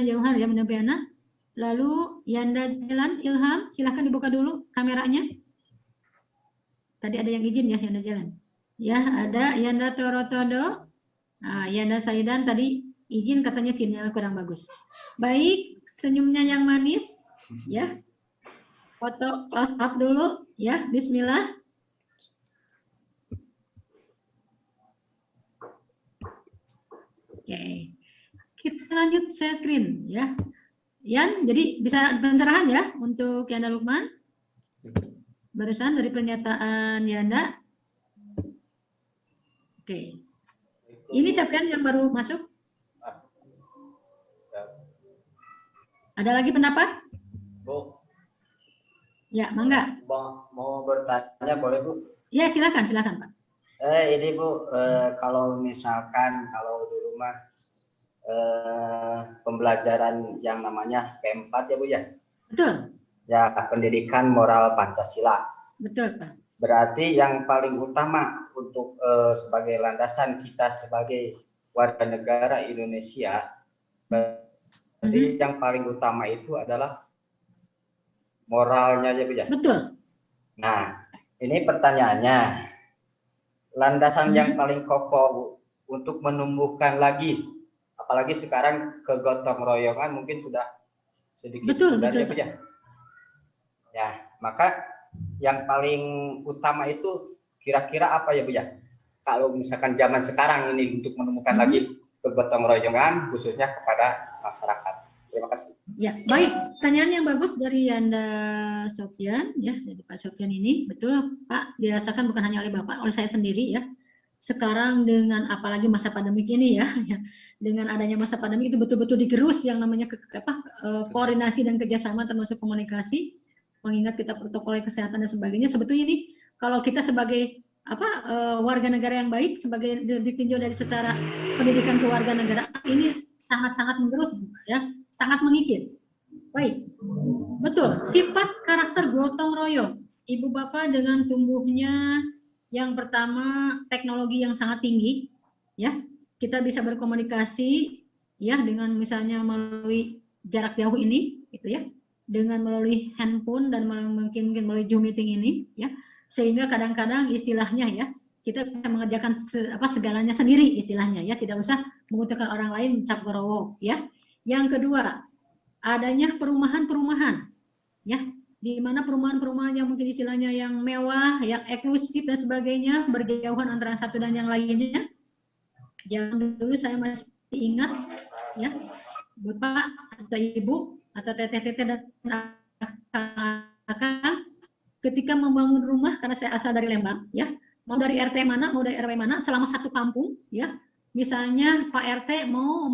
Jauhar ya, Bunda Reviana. Lalu Yanda Jalan Ilham, silahkan dibuka dulu kameranya. Tadi ada yang izin ya Yanda Jalan. Ya, ada Yanda Torotodo. Nah, Yanda Saidan tadi izin katanya sinyal kurang bagus. Baik, senyumnya yang manis ya. Foto close up dulu ya. Bismillah. Oke. Kita lanjut share screen ya. Yan, jadi bisa pencerahan ya untuk Yanda Lukman. Barusan dari pernyataan Yanda. Oke. Ini capaian yang baru masuk. Ada lagi pendapat? Bu. Ya, mangga. Mau bertanya boleh Bu? Ya, silakan Pak. Ini Bu, kalau misalkan kalau dulu mah pembelajaran yang namanya P4 ya Bu ya? Betul. Ya, pendidikan moral Pancasila. Betul Pak. Berarti yang paling utama untuk sebagai landasan kita sebagai warga negara Indonesia, berarti yang paling utama itu adalah moralnya ya Bu ya? Betul. Nah, ini pertanyaannya, landasan yang paling kokoh Bu, untuk menumbuhkan lagi, apalagi sekarang kegotong royongan mungkin sudah sedikit pudar ya Bu ya? Ya, maka yang paling utama itu kira-kira apa ya Bu ya? Kalau misalkan zaman sekarang ini untuk menemukan lagi kegotong royongan khususnya kepada masyarakat. Terima kasih. Ya, baik. Pertanyaan yang bagus dari Yanda Sofyan ya, dari Pak Sofyan ini. Betul Pak, dirasakan bukan hanya oleh Bapak, oleh saya sendiri ya. Sekarang dengan apalagi masa pandemik ini ya, dengan adanya masa pandemik itu betul-betul digerus yang namanya koordinasi dan kerjasama termasuk komunikasi, mengingat kita protokol kesehatan dan sebagainya. Sebetulnya ini kalau kita sebagai warga negara yang baik, sebagai ditinjau dari secara pendidikan kewarganegaraan ini sangat-sangat menggerus ya, sangat mengikis. Baik, betul. Sifat karakter gotong royong, Ibu Bapak dengan tumbuhnya yang pertama teknologi yang sangat tinggi, ya kita bisa berkomunikasi ya dengan misalnya melalui jarak jauh ini, gitu ya, dengan melalui handphone dan mungkin melalui Zoom meeting ini, ya sehingga kadang-kadang istilahnya ya kita bisa mengerjakan segalanya sendiri istilahnya ya, tidak usah membutuhkan orang lain cap gerowok ya. Yang kedua, adanya perumahan-perumahan ya, di mana perumahan-perumahan yang mungkin istilahnya yang mewah, yang eksklusif dan sebagainya, berjauhan antara satu dan yang lainnya. Jangan dulu saya masih ingat ya, Bapak atau Ibu atau teteh-teteh dan kakak ketika membangun rumah, karena saya asal dari Lembang ya, mau dari RT mana, mau dari RW mana, selama satu kampung ya, misalnya Pak RT mau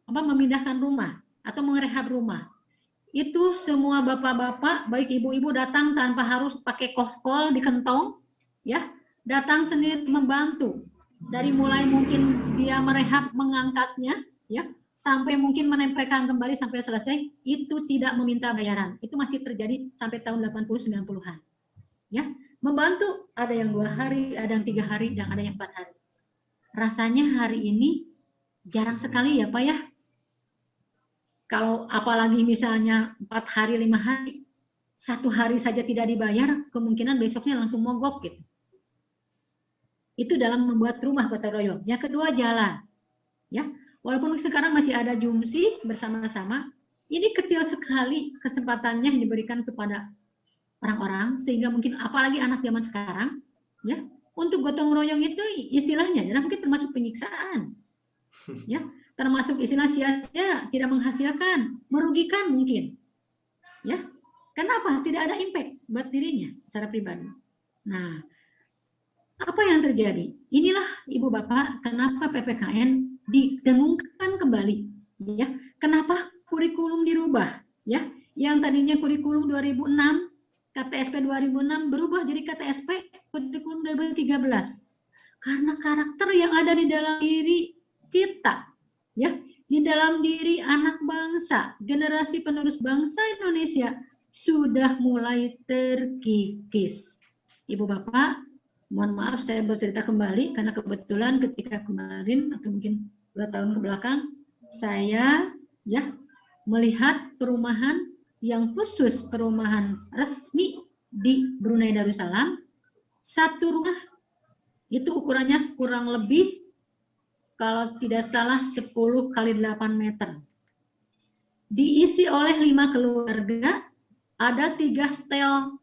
memindahkan rumah atau merehab rumah, itu semua bapak-bapak baik ibu-ibu datang tanpa harus pakai kohkol di kentong ya, datang sendiri membantu, dari mulai mungkin dia merehab mengangkatnya ya, sampai mungkin menempelkan kembali sampai selesai, itu tidak meminta bayaran. Itu masih terjadi sampai tahun 80-90-an ya, membantu, ada yang 2 hari, ada yang 3 hari, dan ada yang 4 hari. Rasanya hari ini jarang sekali ya Pak ya, kalau apalagi misalnya 4 hari 5 hari, 1 hari saja tidak dibayar, kemungkinan besoknya langsung mogok gitu. Itu dalam membuat rumah gotong royong. Yang kedua, jalan ya, walaupun sekarang masih ada jumsi bersama-sama, Ini kecil sekali kesempatannya yang diberikan kepada orang-orang, sehingga mungkin apalagi anak zaman sekarang, ya, untuk gotong royong itu istilahnya, dan mungkin termasuk penyiksaan, ya, termasuk istilah sia-sia, tidak menghasilkan, merugikan mungkin, ya. Kenapa? Tidak ada impact buat dirinya secara pribadi. Nah, apa yang terjadi? Inilah Ibu Bapak, kenapa PPKN didengungkan kembali, ya. Kenapa kurikulum dirubah, ya? Yang tadinya kurikulum 2006, KTSP 2006 berubah jadi KTSP kurikulum 2013. Karena karakter yang ada di dalam diri kita, ya, di dalam diri anak bangsa, generasi penerus bangsa Indonesia sudah mulai terkikis. Ibu Bapak, mohon maaf saya bercerita kembali karena kebetulan ketika kemarin atau mungkin 2 tahun ke belakang saya, ya, melihat perumahan yang khusus perumahan resmi di Brunei Darussalam. Satu rumah itu ukurannya kurang lebih kalau tidak salah 10 kali 8 meter. Diisi oleh 5 keluarga, ada 3 setel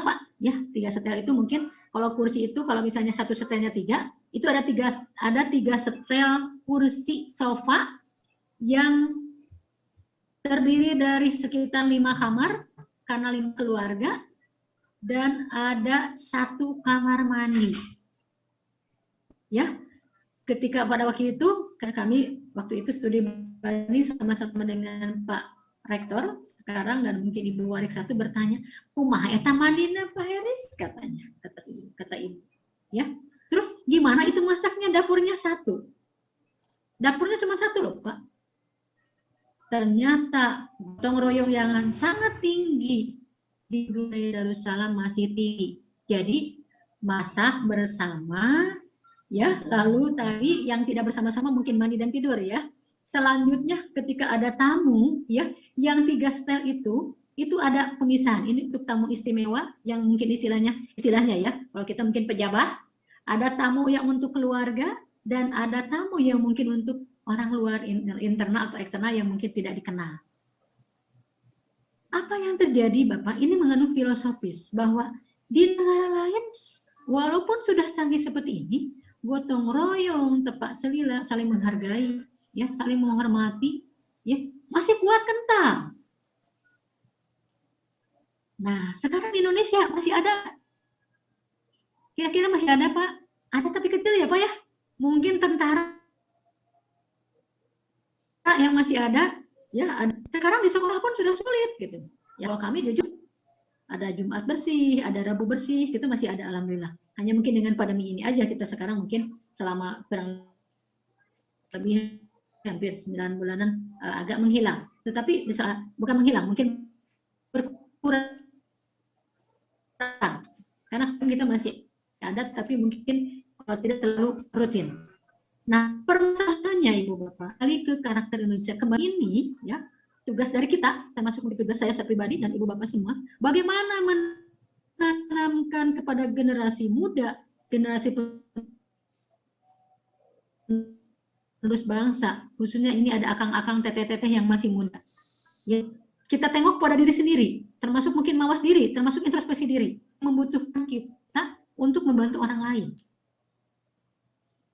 Pak, ya, 3 setel itu mungkin kalau kursi itu kalau misalnya satu setelnya 3, itu ada 3 setel kursi sofa yang terdiri dari sekitar 5 kamar karena 5 keluarga, dan ada 1 kamar mandi. Ya, ketika pada waktu itu kami waktu itu studi banding sama-sama dengan Pak Rektor sekarang dan mungkin Ibu Warik 1 bertanya, "Kumaha eta mandina Pak Heris?" katanya, kata Ibu. Ya. Terus gimana itu masaknya? Dapurnya 1. Dapurnya cuma 1 loh, Pak. Ternyata gotong royong yang sangat tinggi di Brunei Darussalam masih tinggi. Jadi masak bersama, ya, lalu tadi yang tidak bersama-sama mungkin mandi dan tidur, ya. Selanjutnya ketika ada tamu, ya, yang 3 setel itu ada pemisahan. Ini untuk tamu istimewa yang mungkin istilahnya ya, kalau kita mungkin pejabat, ada tamu yang untuk keluarga dan ada tamu yang mungkin untuk orang luar internal atau eksternal yang mungkin tidak dikenal. Apa yang terjadi Bapak? Ini mengandung filosofis bahwa di negara lain walaupun sudah canggih seperti ini, gotong royong, tepak selila, saling menghargai, ya, saling menghormati, ya, masih kuat kental. Nah, sekarang di Indonesia masih ada. Kira-kira masih ada, Pak? Ada tapi kecil ya, Pak, ya? Mungkin tentara yang masih ada, ya, ada. Sekarang di sekolah pun sudah sulit gitu. Ya, kalau kami jujur ada Jumat bersih, ada Rabu bersih, itu masih ada, alhamdulillah. Hanya mungkin dengan pandemi ini aja kita sekarang mungkin selama kurang lebih hampir 9 bulanan agak menghilang. Tetapi bukan menghilang, mungkin berkurang. Karena kita masih ada, tapi mungkin tidak terlalu rutin. Nah, permasalahannya Ibu Bapak, kali ke karakter Indonesia kembali ini, ya, tugas dari kita, termasuk tugas saya pribadi dan Ibu Bapak semua, bagaimana menanamkan kepada generasi muda, generasi penerus bangsa, khususnya ini ada akang-akang teteh-teteh yang masih muda. Ya, kita tengok pada diri sendiri, termasuk mungkin mawas diri, termasuk introspeksi diri, membutuhkan kita untuk membantu orang lain.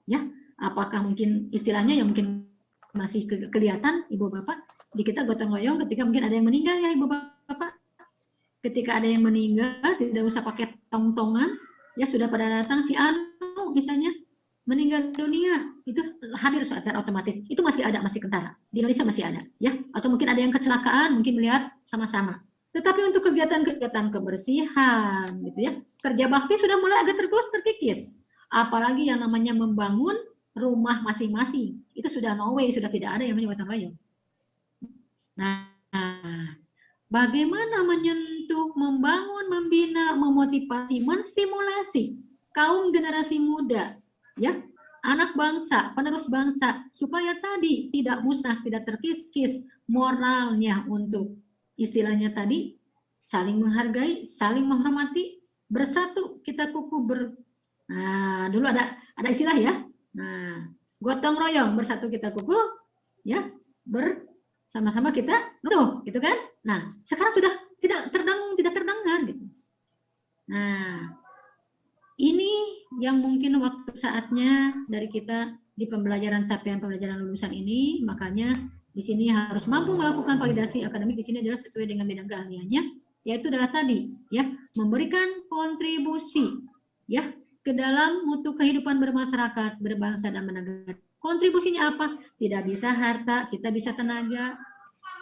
Ya, apakah mungkin istilahnya yang mungkin masih kelihatan Ibu Bapak di kita gotong royong ketika mungkin ada yang meninggal, ya Ibu Bapak. Ketika ada yang meninggal tidak usah pakai tong-tongan, ya sudah pada datang si anu misalnya meninggal dunia, itu hadir secara otomatis. Itu masih ada, masih kentara. Di Indonesia masih ada, ya. Atau mungkin ada yang kecelakaan, mungkin melihat sama-sama. Tetapi untuk kegiatan-kegiatan kebersihan gitu, ya, kerja bakti sudah mulai agak terkikis. Apalagi yang namanya membangun rumah masing-masing, itu sudah no way, sudah tidak ada yang namanya gotong royong. Nah, bagaimana menyentuh, membangun, membina, memotivasi, menstimulasi kaum generasi muda, ya, anak bangsa, penerus bangsa, supaya tadi tidak musnah, tidak terkikis moralnya untuk istilahnya tadi saling menghargai, saling menghormati, bersatu kita kuku Nah, dulu ada istilah, ya. Nah, gotong royong, bersatu kita kuku, ya, sama-sama kita tuh, gitu kan? Nah, sekarang sudah tidak terdengar gitu. Nah, ini yang mungkin waktu saatnya dari kita di pembelajaran capaian pembelajaran lulusan ini, makanya di sini harus mampu melakukan validasi akademik. Di sini adalah sesuai dengan bidang keahliannya, yaitu adalah tadi ya, memberikan kontribusi ya ke dalam mutu kehidupan bermasyarakat, berbangsa dan bernegara. Kontribusinya apa? Tidak bisa harta, kita bisa tenaga,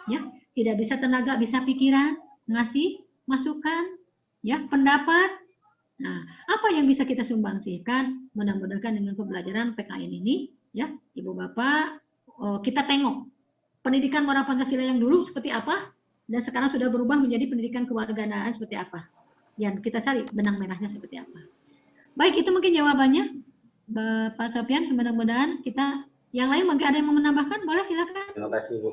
ya. Tidak bisa tenaga, bisa pikiran, ngasih masukan, ya, pendapat. Nah, apa yang bisa kita sumbangsikan? Mudah-mudahan dengan pembelajaran PKN ini, ya, Ibu Bapak, kita tengok pendidikan moral Pancasila yang dulu seperti apa, dan sekarang sudah berubah menjadi pendidikan kewarganegaraan seperti apa. Yang kita cari benang merahnya seperti apa. Baik, itu mungkin jawabannya, Bapak Sofyan. Mudah-mudahan kita, yang lain mungkin ada yang mau menambahkan, boleh silakan. Terima kasih, Bu.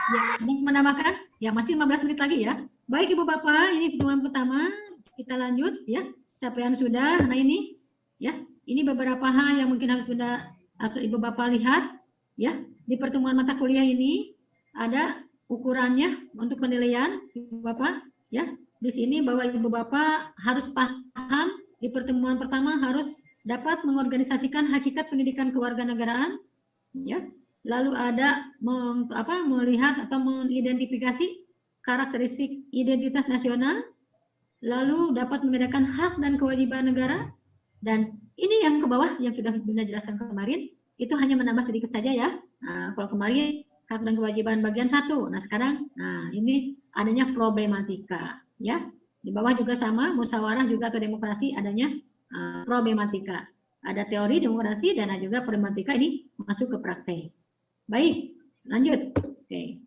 Ya, ada yang menambahkan? Ya, masih 15 menit lagi ya. Baik, Ibu Bapak, ini pertemuan pertama. Kita lanjut ya, capaian sudah. Nah ini ya, ini beberapa hal yang mungkin harus Ibu Bapak lihat ya, di pertemuan mata kuliah ini ada ukurannya untuk penilaian Ibu Bapak ya. Di sini bahwa Ibu Bapak harus paham di pertemuan pertama harus dapat mengorganisasikan hakikat pendidikan kewarganegaraan ya. Lalu ada melihat atau mengidentifikasi karakteristik identitas nasional, lalu dapat membedakan hak dan kewajiban negara, dan ini yang ke bawah yang sudah Bunda jelaskan kemarin, itu hanya menambah sedikit saja ya. Nah, kalau kemarin hak dan kewajiban bagian 1, nah sekarang, nah ini adanya problematika ya. Di bawah juga sama, musyawarah juga atau demokrasi adanya problematika. Ada teori demokrasi dan ada juga problematika, ini masuk ke praktek. Baik, lanjut. Oke.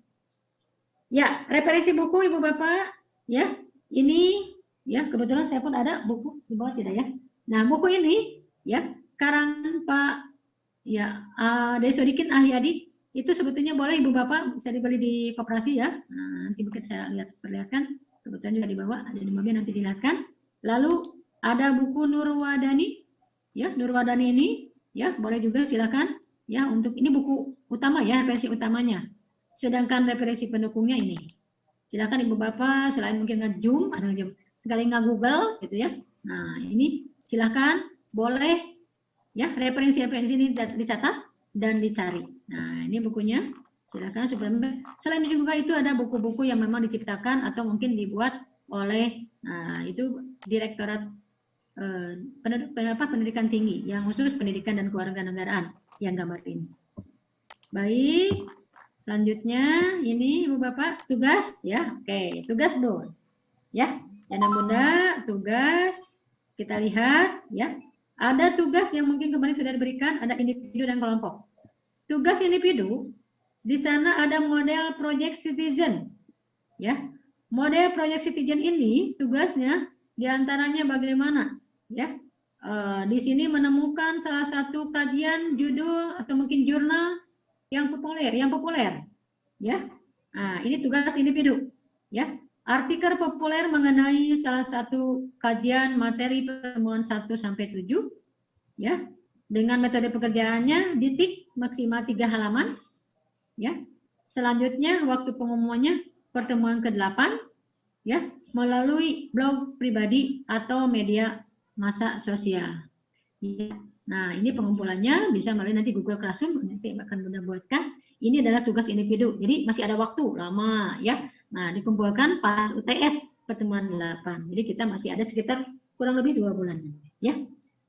Ya, referensi buku Ibu Bapak ya. Ini ya, kebetulan saya pun ada buku di bawah tidak ya. Nah, buku ini ya karangan Pak ya Desodikin Ahyadi, itu sebetulnya boleh Ibu Bapak bisa dibeli di koperasi ya. Nah, nanti mungkin saya perlihatkan, kebetulan juga di bawah ada di mobil, nanti dilihatkan. Lalu ada buku Nurwadani ya, Nurwadani ini ya, boleh juga silakan ya, untuk ini buku utama ya, referensi utamanya. Sedangkan referensi pendukungnya ini. Silakan Ibu Bapak, selain mungkin nge-zoom, ada sekali nge-google gitu ya. Nah, ini silakan boleh ya, referensi-referensi ini dicatat dan dicari. Nah, ini bukunya. Silakan suplemen. Selain juga itu ada buku-buku yang memang diciptakan atau mungkin dibuat oleh itu Direktorat Pendidikan Tinggi yang khusus pendidikan dan kewarganegaraan yang gambar ini. Baik. Selanjutnya ini Ibu Bapak tugas ya. Oke, tugas dulu. Ya, Jana Bunda, tugas kita lihat ya. Ada tugas yang mungkin kemarin sudah diberikan, ada individu dan kelompok. Tugas individu di sana ada model project citizen. Ya. Model project citizen ini tugasnya diantaranya bagaimana? Ya. Di sini menemukan salah satu kajian judul atau mungkin jurnal yang populer ya. Nah, ini tugas individu ya. Artikel populer mengenai salah satu kajian materi pertemuan 1 sampai 7 ya. Dengan metode pekerjaannya ditik maksimal 3 halaman ya. Selanjutnya waktu pengumumannya pertemuan ke-8 ya, melalui blog pribadi atau media massa sosial. Ya. Nah, ini pengumpulannya bisa melalui nanti Google Classroom, nanti akan Bunda buatkan. Ini adalah tugas individu, jadi masih ada waktu lama ya. Nah, dikumpulkan pas UTS pertemuan 8. Jadi kita masih ada sekitar kurang lebih 2 bulan ya.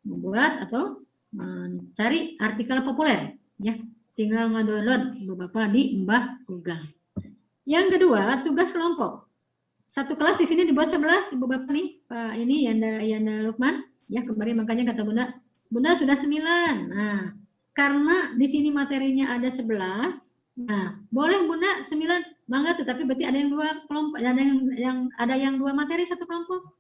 Membuat atau mencari artikel populer ya. Tinggal nge-download Ibu Bapak di Mbah Google. Yang kedua, tugas kelompok. Satu kelas di sini dibuat 11 Ibu Bapak nih, Pak ini Yanda Lukman ya, kemarin makanya kata Bunda sudah 9. Nah, karena di sini materinya ada 11. Nah, boleh Bunda 9 mangga, tetapi berarti ada yang 2 kelompok, ada yang 2 materi satu kelompok.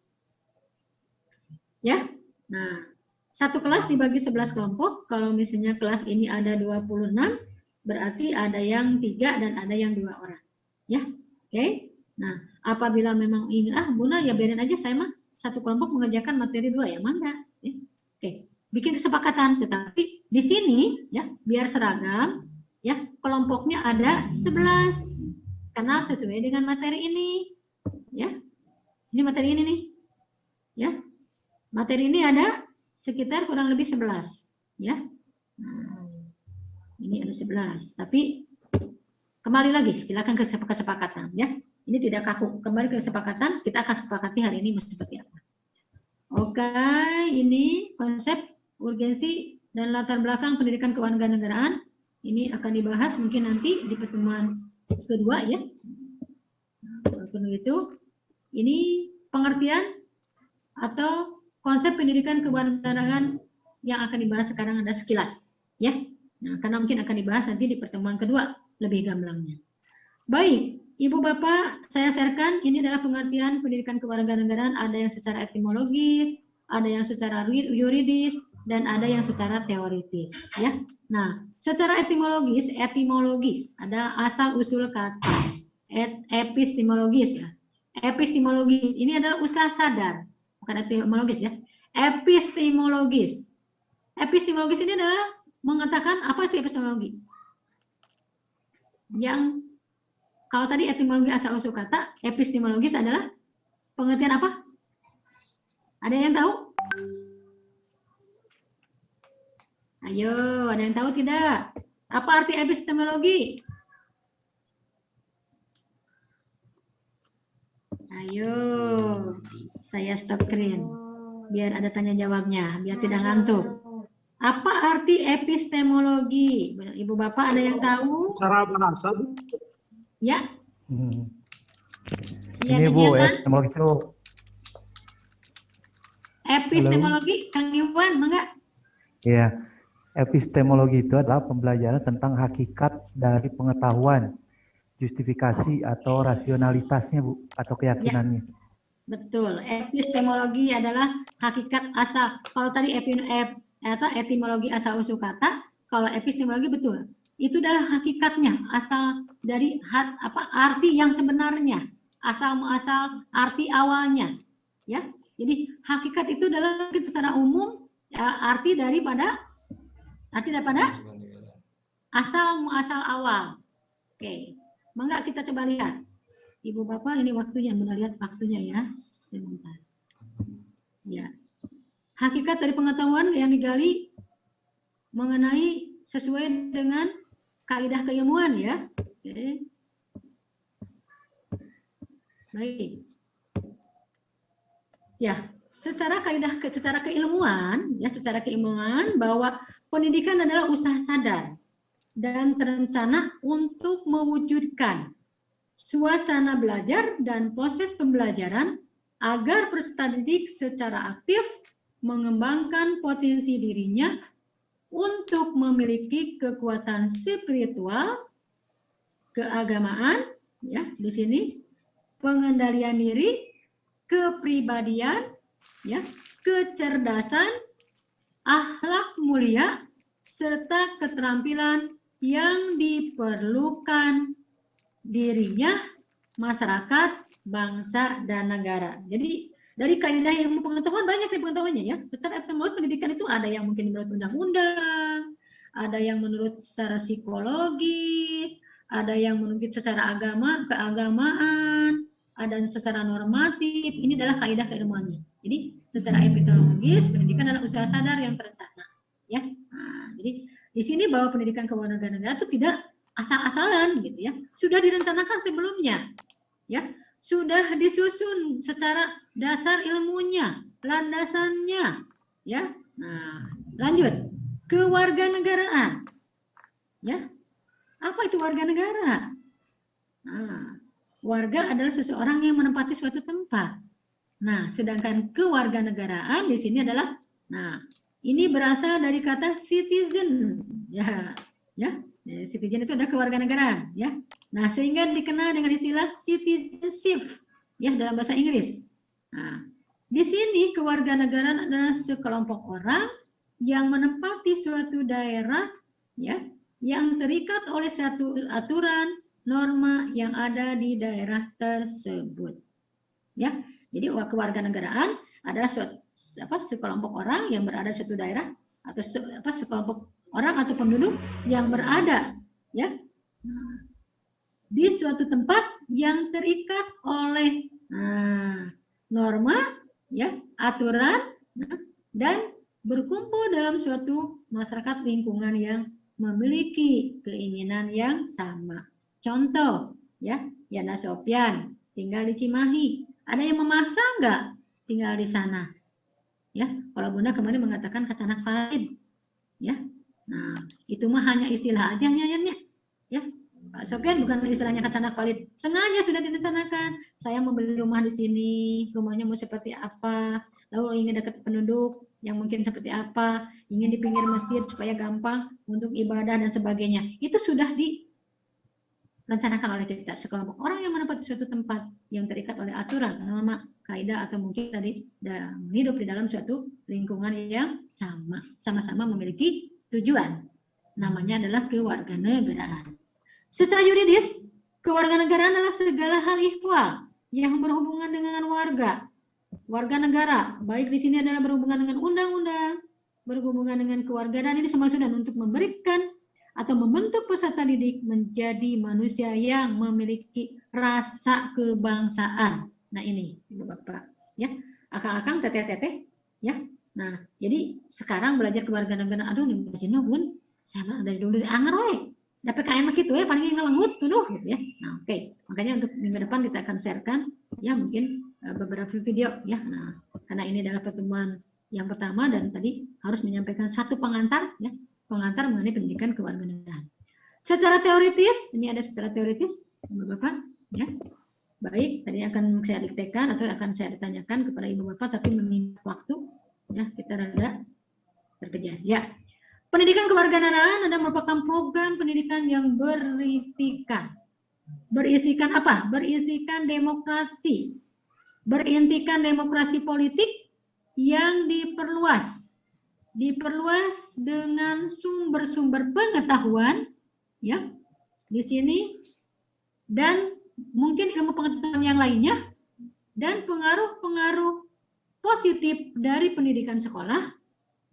Ya. Nah, satu kelas dibagi 11 kelompok. Kalau misalnya kelas ini ada 26, berarti ada yang 3 dan ada yang 2 orang. Ya. Oke. Nah, apabila memang ini Bunda ya biarin aja, saya mah satu kelompok mengerjakan materi 2 ya mangga. Ya. Oke. Bikin kesepakatan, tetapi di sini ya biar seragam Ya, kelompoknya ada 11. Karena sesuai dengan materi ini. Ya. Ini materi ini nih. Ya. Materi ini ada sekitar kurang lebih 11, ya. Nah, ini ada 11, tapi kembali lagi, silakan ke kesepakatan, ya. Ini tidak kaku, kembali ke kesepakatan, kita akan sepakati hari ini seperti apa. Oke, ini konsep urgensi dan latar belakang pendidikan kewarganegaraan. Ini akan dibahas mungkin nanti di pertemuan kedua, ya. Walaupun itu, ini pengertian atau konsep pendidikan kewarganegaraan yang akan dibahas sekarang ada sekilas, ya. Nah, karena mungkin akan dibahas nanti di pertemuan kedua lebih gamblangnya. Baik, Ibu Bapak, saya sharekan ini adalah pengertian pendidikan kewarganegaraan, ada yang secara etimologis, ada yang secara yuridis, dan ada yang secara teoritis, ya. Nah, secara etimologis ada asal usul kata, epistemologis, ya. Epistemologis ini adalah usaha sadar, bukan etimologis, ya. Epistemologis. Epistemologis ini adalah mengatakan apa itu epistemologi? Yang kalau tadi etimologi asal usul kata, epistemologis adalah pengertian apa? Ada yang tahu? Ayo, ada yang tahu tidak? Apa arti epistemologi? Ayo, saya stop screen. Biar ada tanya jawabnya, biar tidak ngantuk. Apa arti epistemologi? Ibu Bapak ada yang tahu? Cara bahasa. Ya. Ya, Ini Bu, kegiatan epistemologi itu. epistemologi, Kang Iwan, enggak? Ya, epistemologi itu adalah pembelajaran tentang hakikat dari pengetahuan, justifikasi atau rasionalitasnya Bu, atau keyakinannya. Betul. Epistemologi adalah hakikat asal. Kalau tadi etimologi asal usul kata, kalau epistemologi betul. Itu adalah hakikatnya, asal dari arti yang sebenarnya, asal muasal arti awalnya, ya. Jadi hakikat itu adalah secara umum ya, arti daripada asal muasal awal. Oke, mangga kita coba lihat. Ibu Bapak, ini waktunya, melihat waktunya ya. Sebentar. Ya. Hakikat dari pengetahuan yang digali mengenai sesuai dengan kaidah keilmuan ya. Oke. Baik. Ya, secara keilmuan bahwa pendidikan adalah usaha sadar dan terencana untuk mewujudkan suasana belajar dan proses pembelajaran agar peserta didik secara aktif mengembangkan potensi dirinya untuk memiliki kekuatan spiritual, keagamaan, ya di sini, pengendalian diri, kepribadian, ya, kecerdasan, akhlak mulia, serta keterampilan yang diperlukan dirinya, masyarakat, bangsa, dan negara. Jadi dari kaidah ilmu pengetahuan banyak nih pengetahuannya ya. Secara epistemologi pendidikan itu ada yang mungkin menurut undang-undang, ada yang menurut secara psikologis, ada yang menurut secara keagamaan, ada secara normatif. Ini adalah kaidah keilmuannya. Jadi secara epistemologis pendidikan adalah usaha sadar yang terencana, ya. Nah, jadi di sini bahwa pendidikan kewarganegaraan itu tidak asal-asalan gitu ya. Sudah direncanakan sebelumnya, ya. Sudah disusun secara dasar ilmunya, landasannya, ya. Nah, lanjut kewarganegaraan, ya. Apa itu warga negara? Nah, warga adalah seseorang yang menempati suatu tempat. Nah, sedangkan kewarganegaraan di sini adalah, nah, ini berasal dari kata citizen, ya, ya. Citizen itu adalah kewarganegaraan, ya. Nah, sehingga dikenal dengan istilah citizenship, ya, dalam bahasa Inggris. Nah, di sini kewarganegaraan adalah sekelompok orang yang menempati suatu daerah, ya, yang terikat oleh satu aturan, norma yang ada di daerah tersebut, ya. Jadi kewarganegaraan adalah sekelompok orang yang berada di suatu daerah atau sekelompok orang atau penduduk yang berada ya. Di suatu tempat yang terikat oleh norma, ya, aturan, dan berkumpul dalam suatu masyarakat lingkungan yang memiliki keinginan yang sama. Contoh, ya, Yana Sopyan tinggal di Cimahi. Ada yang memaksa nggak tinggal di sana? Ya, kalau Bunda kemarin mengatakan kacanak valid, ya. Nah, itu mah hanya istilah aja nyayanya, ya. Pak Sopyan bukan istilahnya kacanak valid, sengaja sudah direncanakan. Saya membeli rumah di sini, rumahnya mau seperti apa, lalu ingin dekat penduduk yang mungkin seperti apa, ingin di pinggir masjid supaya gampang untuk ibadah dan sebagainya. Itu sudah direncanakan oleh kita, sekelompok orang yang menempati suatu tempat yang terikat oleh aturan, norma, kaidah, atau mungkin tadi hidup di dalam suatu lingkungan yang sama-sama memiliki tujuan. Namanya adalah kewarganegaraan. Secara yuridis, kewarganegaraan adalah segala hal ihwal yang berhubungan dengan warga negara. Baik di sini adalah berhubungan dengan undang-undang, berhubungan dengan kewarganegaraan, ini semua sudah untuk memberikan atau membentuk peserta didik menjadi manusia yang memiliki rasa kebangsaan. Nah ini, Ibu Bapak, ya, akang-akang, teteh-teteh, ya. Nah, jadi sekarang belajar kewarganegaraan, aduh, nih jenuh bun, saya dari dulu anger we. Dapat kayak gitu ya, paling ngelengut tuh gitu ya. Nah, oke. Makanya untuk minggu depan kita akan sharekan ya mungkin beberapa video ya. Nah, karena ini adalah pertemuan yang pertama dan tadi harus menyampaikan satu pengantar ya, pengantar mengenai pendidikan kewarganegaraan. Secara teoritis, ini ada secara teoritis, Bapak ya. Baik, tadi akan saya diktekan atau akan saya ditanyakan kepada Ibu Bapak, tapi mengingat waktu ya, kita rada terkejar. Ya. Pendidikan kewarganegaraan adalah merupakan program pendidikan yang berisikan apa? Berisikan demokrasi, berintikan demokrasi politik yang diperluas dengan sumber-sumber pengetahuan, ya, di sini dan mungkin ilmu pengetahuan yang lainnya dan pengaruh-pengaruh positif dari pendidikan sekolah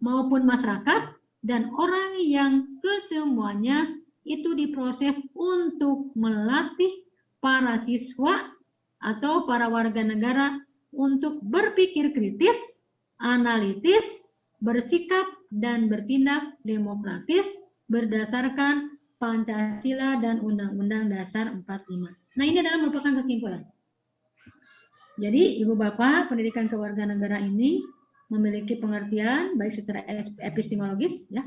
maupun masyarakat. Dan orang yang kesemuanya itu diproses untuk melatih para siswa atau para warga negara untuk berpikir kritis, analitis, bersikap, dan bertindak demokratis berdasarkan Pancasila dan Undang-Undang Dasar 45. Nah, ini adalah merupakan kesimpulan. Jadi, Ibu Bapak, pendidikan kewarganegaraan ini memiliki pengertian baik secara epistemologis ya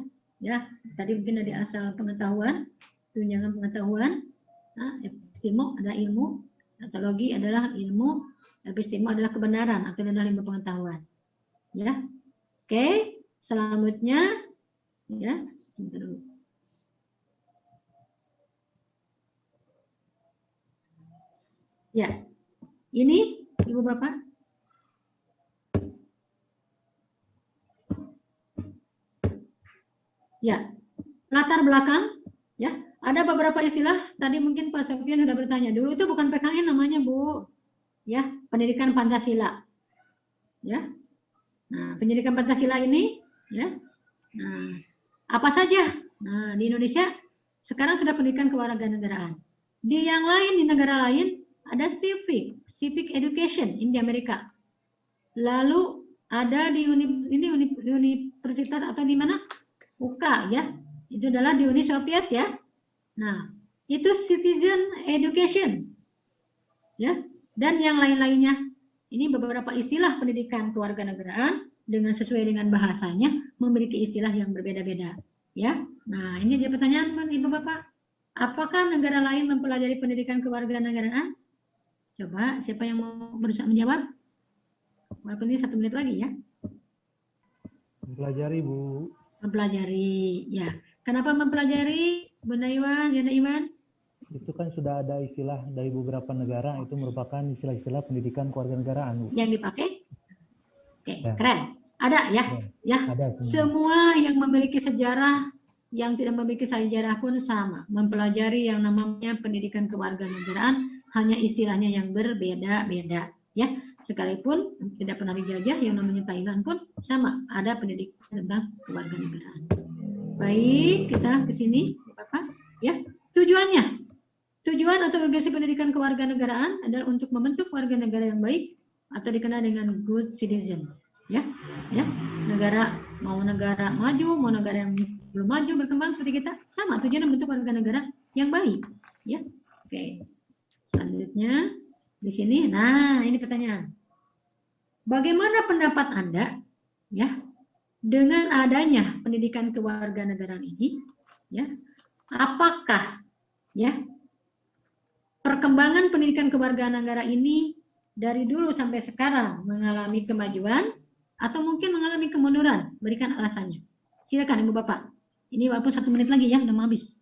tadi mungkin dari asal pengetahuan, tunjangan pengetahuan. Nah, epistemo adalah ilmu, ontologi adalah ilmu, epistemo adalah kebenaran atau adalah ilmu pengetahuan ya. Oke, selanjutnya ya, bentar dulu. Ya, ini Ibu Bapak. Ya, latar belakang, ya, ada beberapa istilah. Tadi mungkin Pak Sofyan sudah bertanya. Dulu itu bukan PKN namanya, Bu. Ya, pendidikan Pancasila. Ya. Nah, pendidikan Pancasila ini, ya. Nah, apa saja? Nah, di Indonesia sekarang sudah pendidikan kewarganegaraan. Di yang lain, di negara lain ada civic education di Amerika. Lalu ada di universitas atau di mana? UK ya, itu adalah di Uni Soviet ya. Nah, itu citizen education ya, dan yang lain-lainnya. Ini beberapa istilah pendidikan kewarganegaraan dengan sesuai dengan bahasanya memiliki istilah yang berbeda-beda ya. Nah, ini dia pertanyaan Ibu Bapak. Apakah negara lain mempelajari pendidikan kewarganegaraan? Coba siapa yang mau berusaha menjawab? Walaupun ini 1 menit lagi ya. Mempelajari, Bu. Mempelajari, ya. Kenapa mempelajari, Bunda Iwan, Jana Iwan? Itu kan sudah ada istilah dari beberapa negara, itu merupakan istilah-istilah pendidikan kewarganegaraan, Bu. Yang dipakai? Oke, Ya. keren. Ada ya? Ya. Ada Semua yang memiliki sejarah, yang tidak memiliki sejarah pun sama. Mempelajari yang namanya pendidikan kewarganegaraan, hanya istilahnya yang berbeda-beda. Ya, sekalipun tidak pernah dijajah, yang namanya Thailand pun sama, ada pendidikan tentang kewarganegaraan. Baik, kita ke sini, Bapak. Ya, Tujuan atau urgensi pendidikan kewarganegaraan adalah untuk membentuk warga negara yang baik atau dikenal dengan good citizen. Ya, negara maju, mau negara yang belum maju berkembang seperti kita, sama tujuan membentuk warga negara yang baik. Ya, oke. Selanjutnya di sini, nah ini pertanyaan. Bagaimana pendapat Anda, ya, dengan adanya pendidikan kewarganegaraan ini, ya, apakah, ya, perkembangan pendidikan kewarganegaraan ini dari dulu sampai sekarang mengalami kemajuan atau mungkin mengalami kemunduran? Berikan alasannya. Silakan Ibu Bapak. Ini walaupun 1 menit lagi ya, udah mau habis.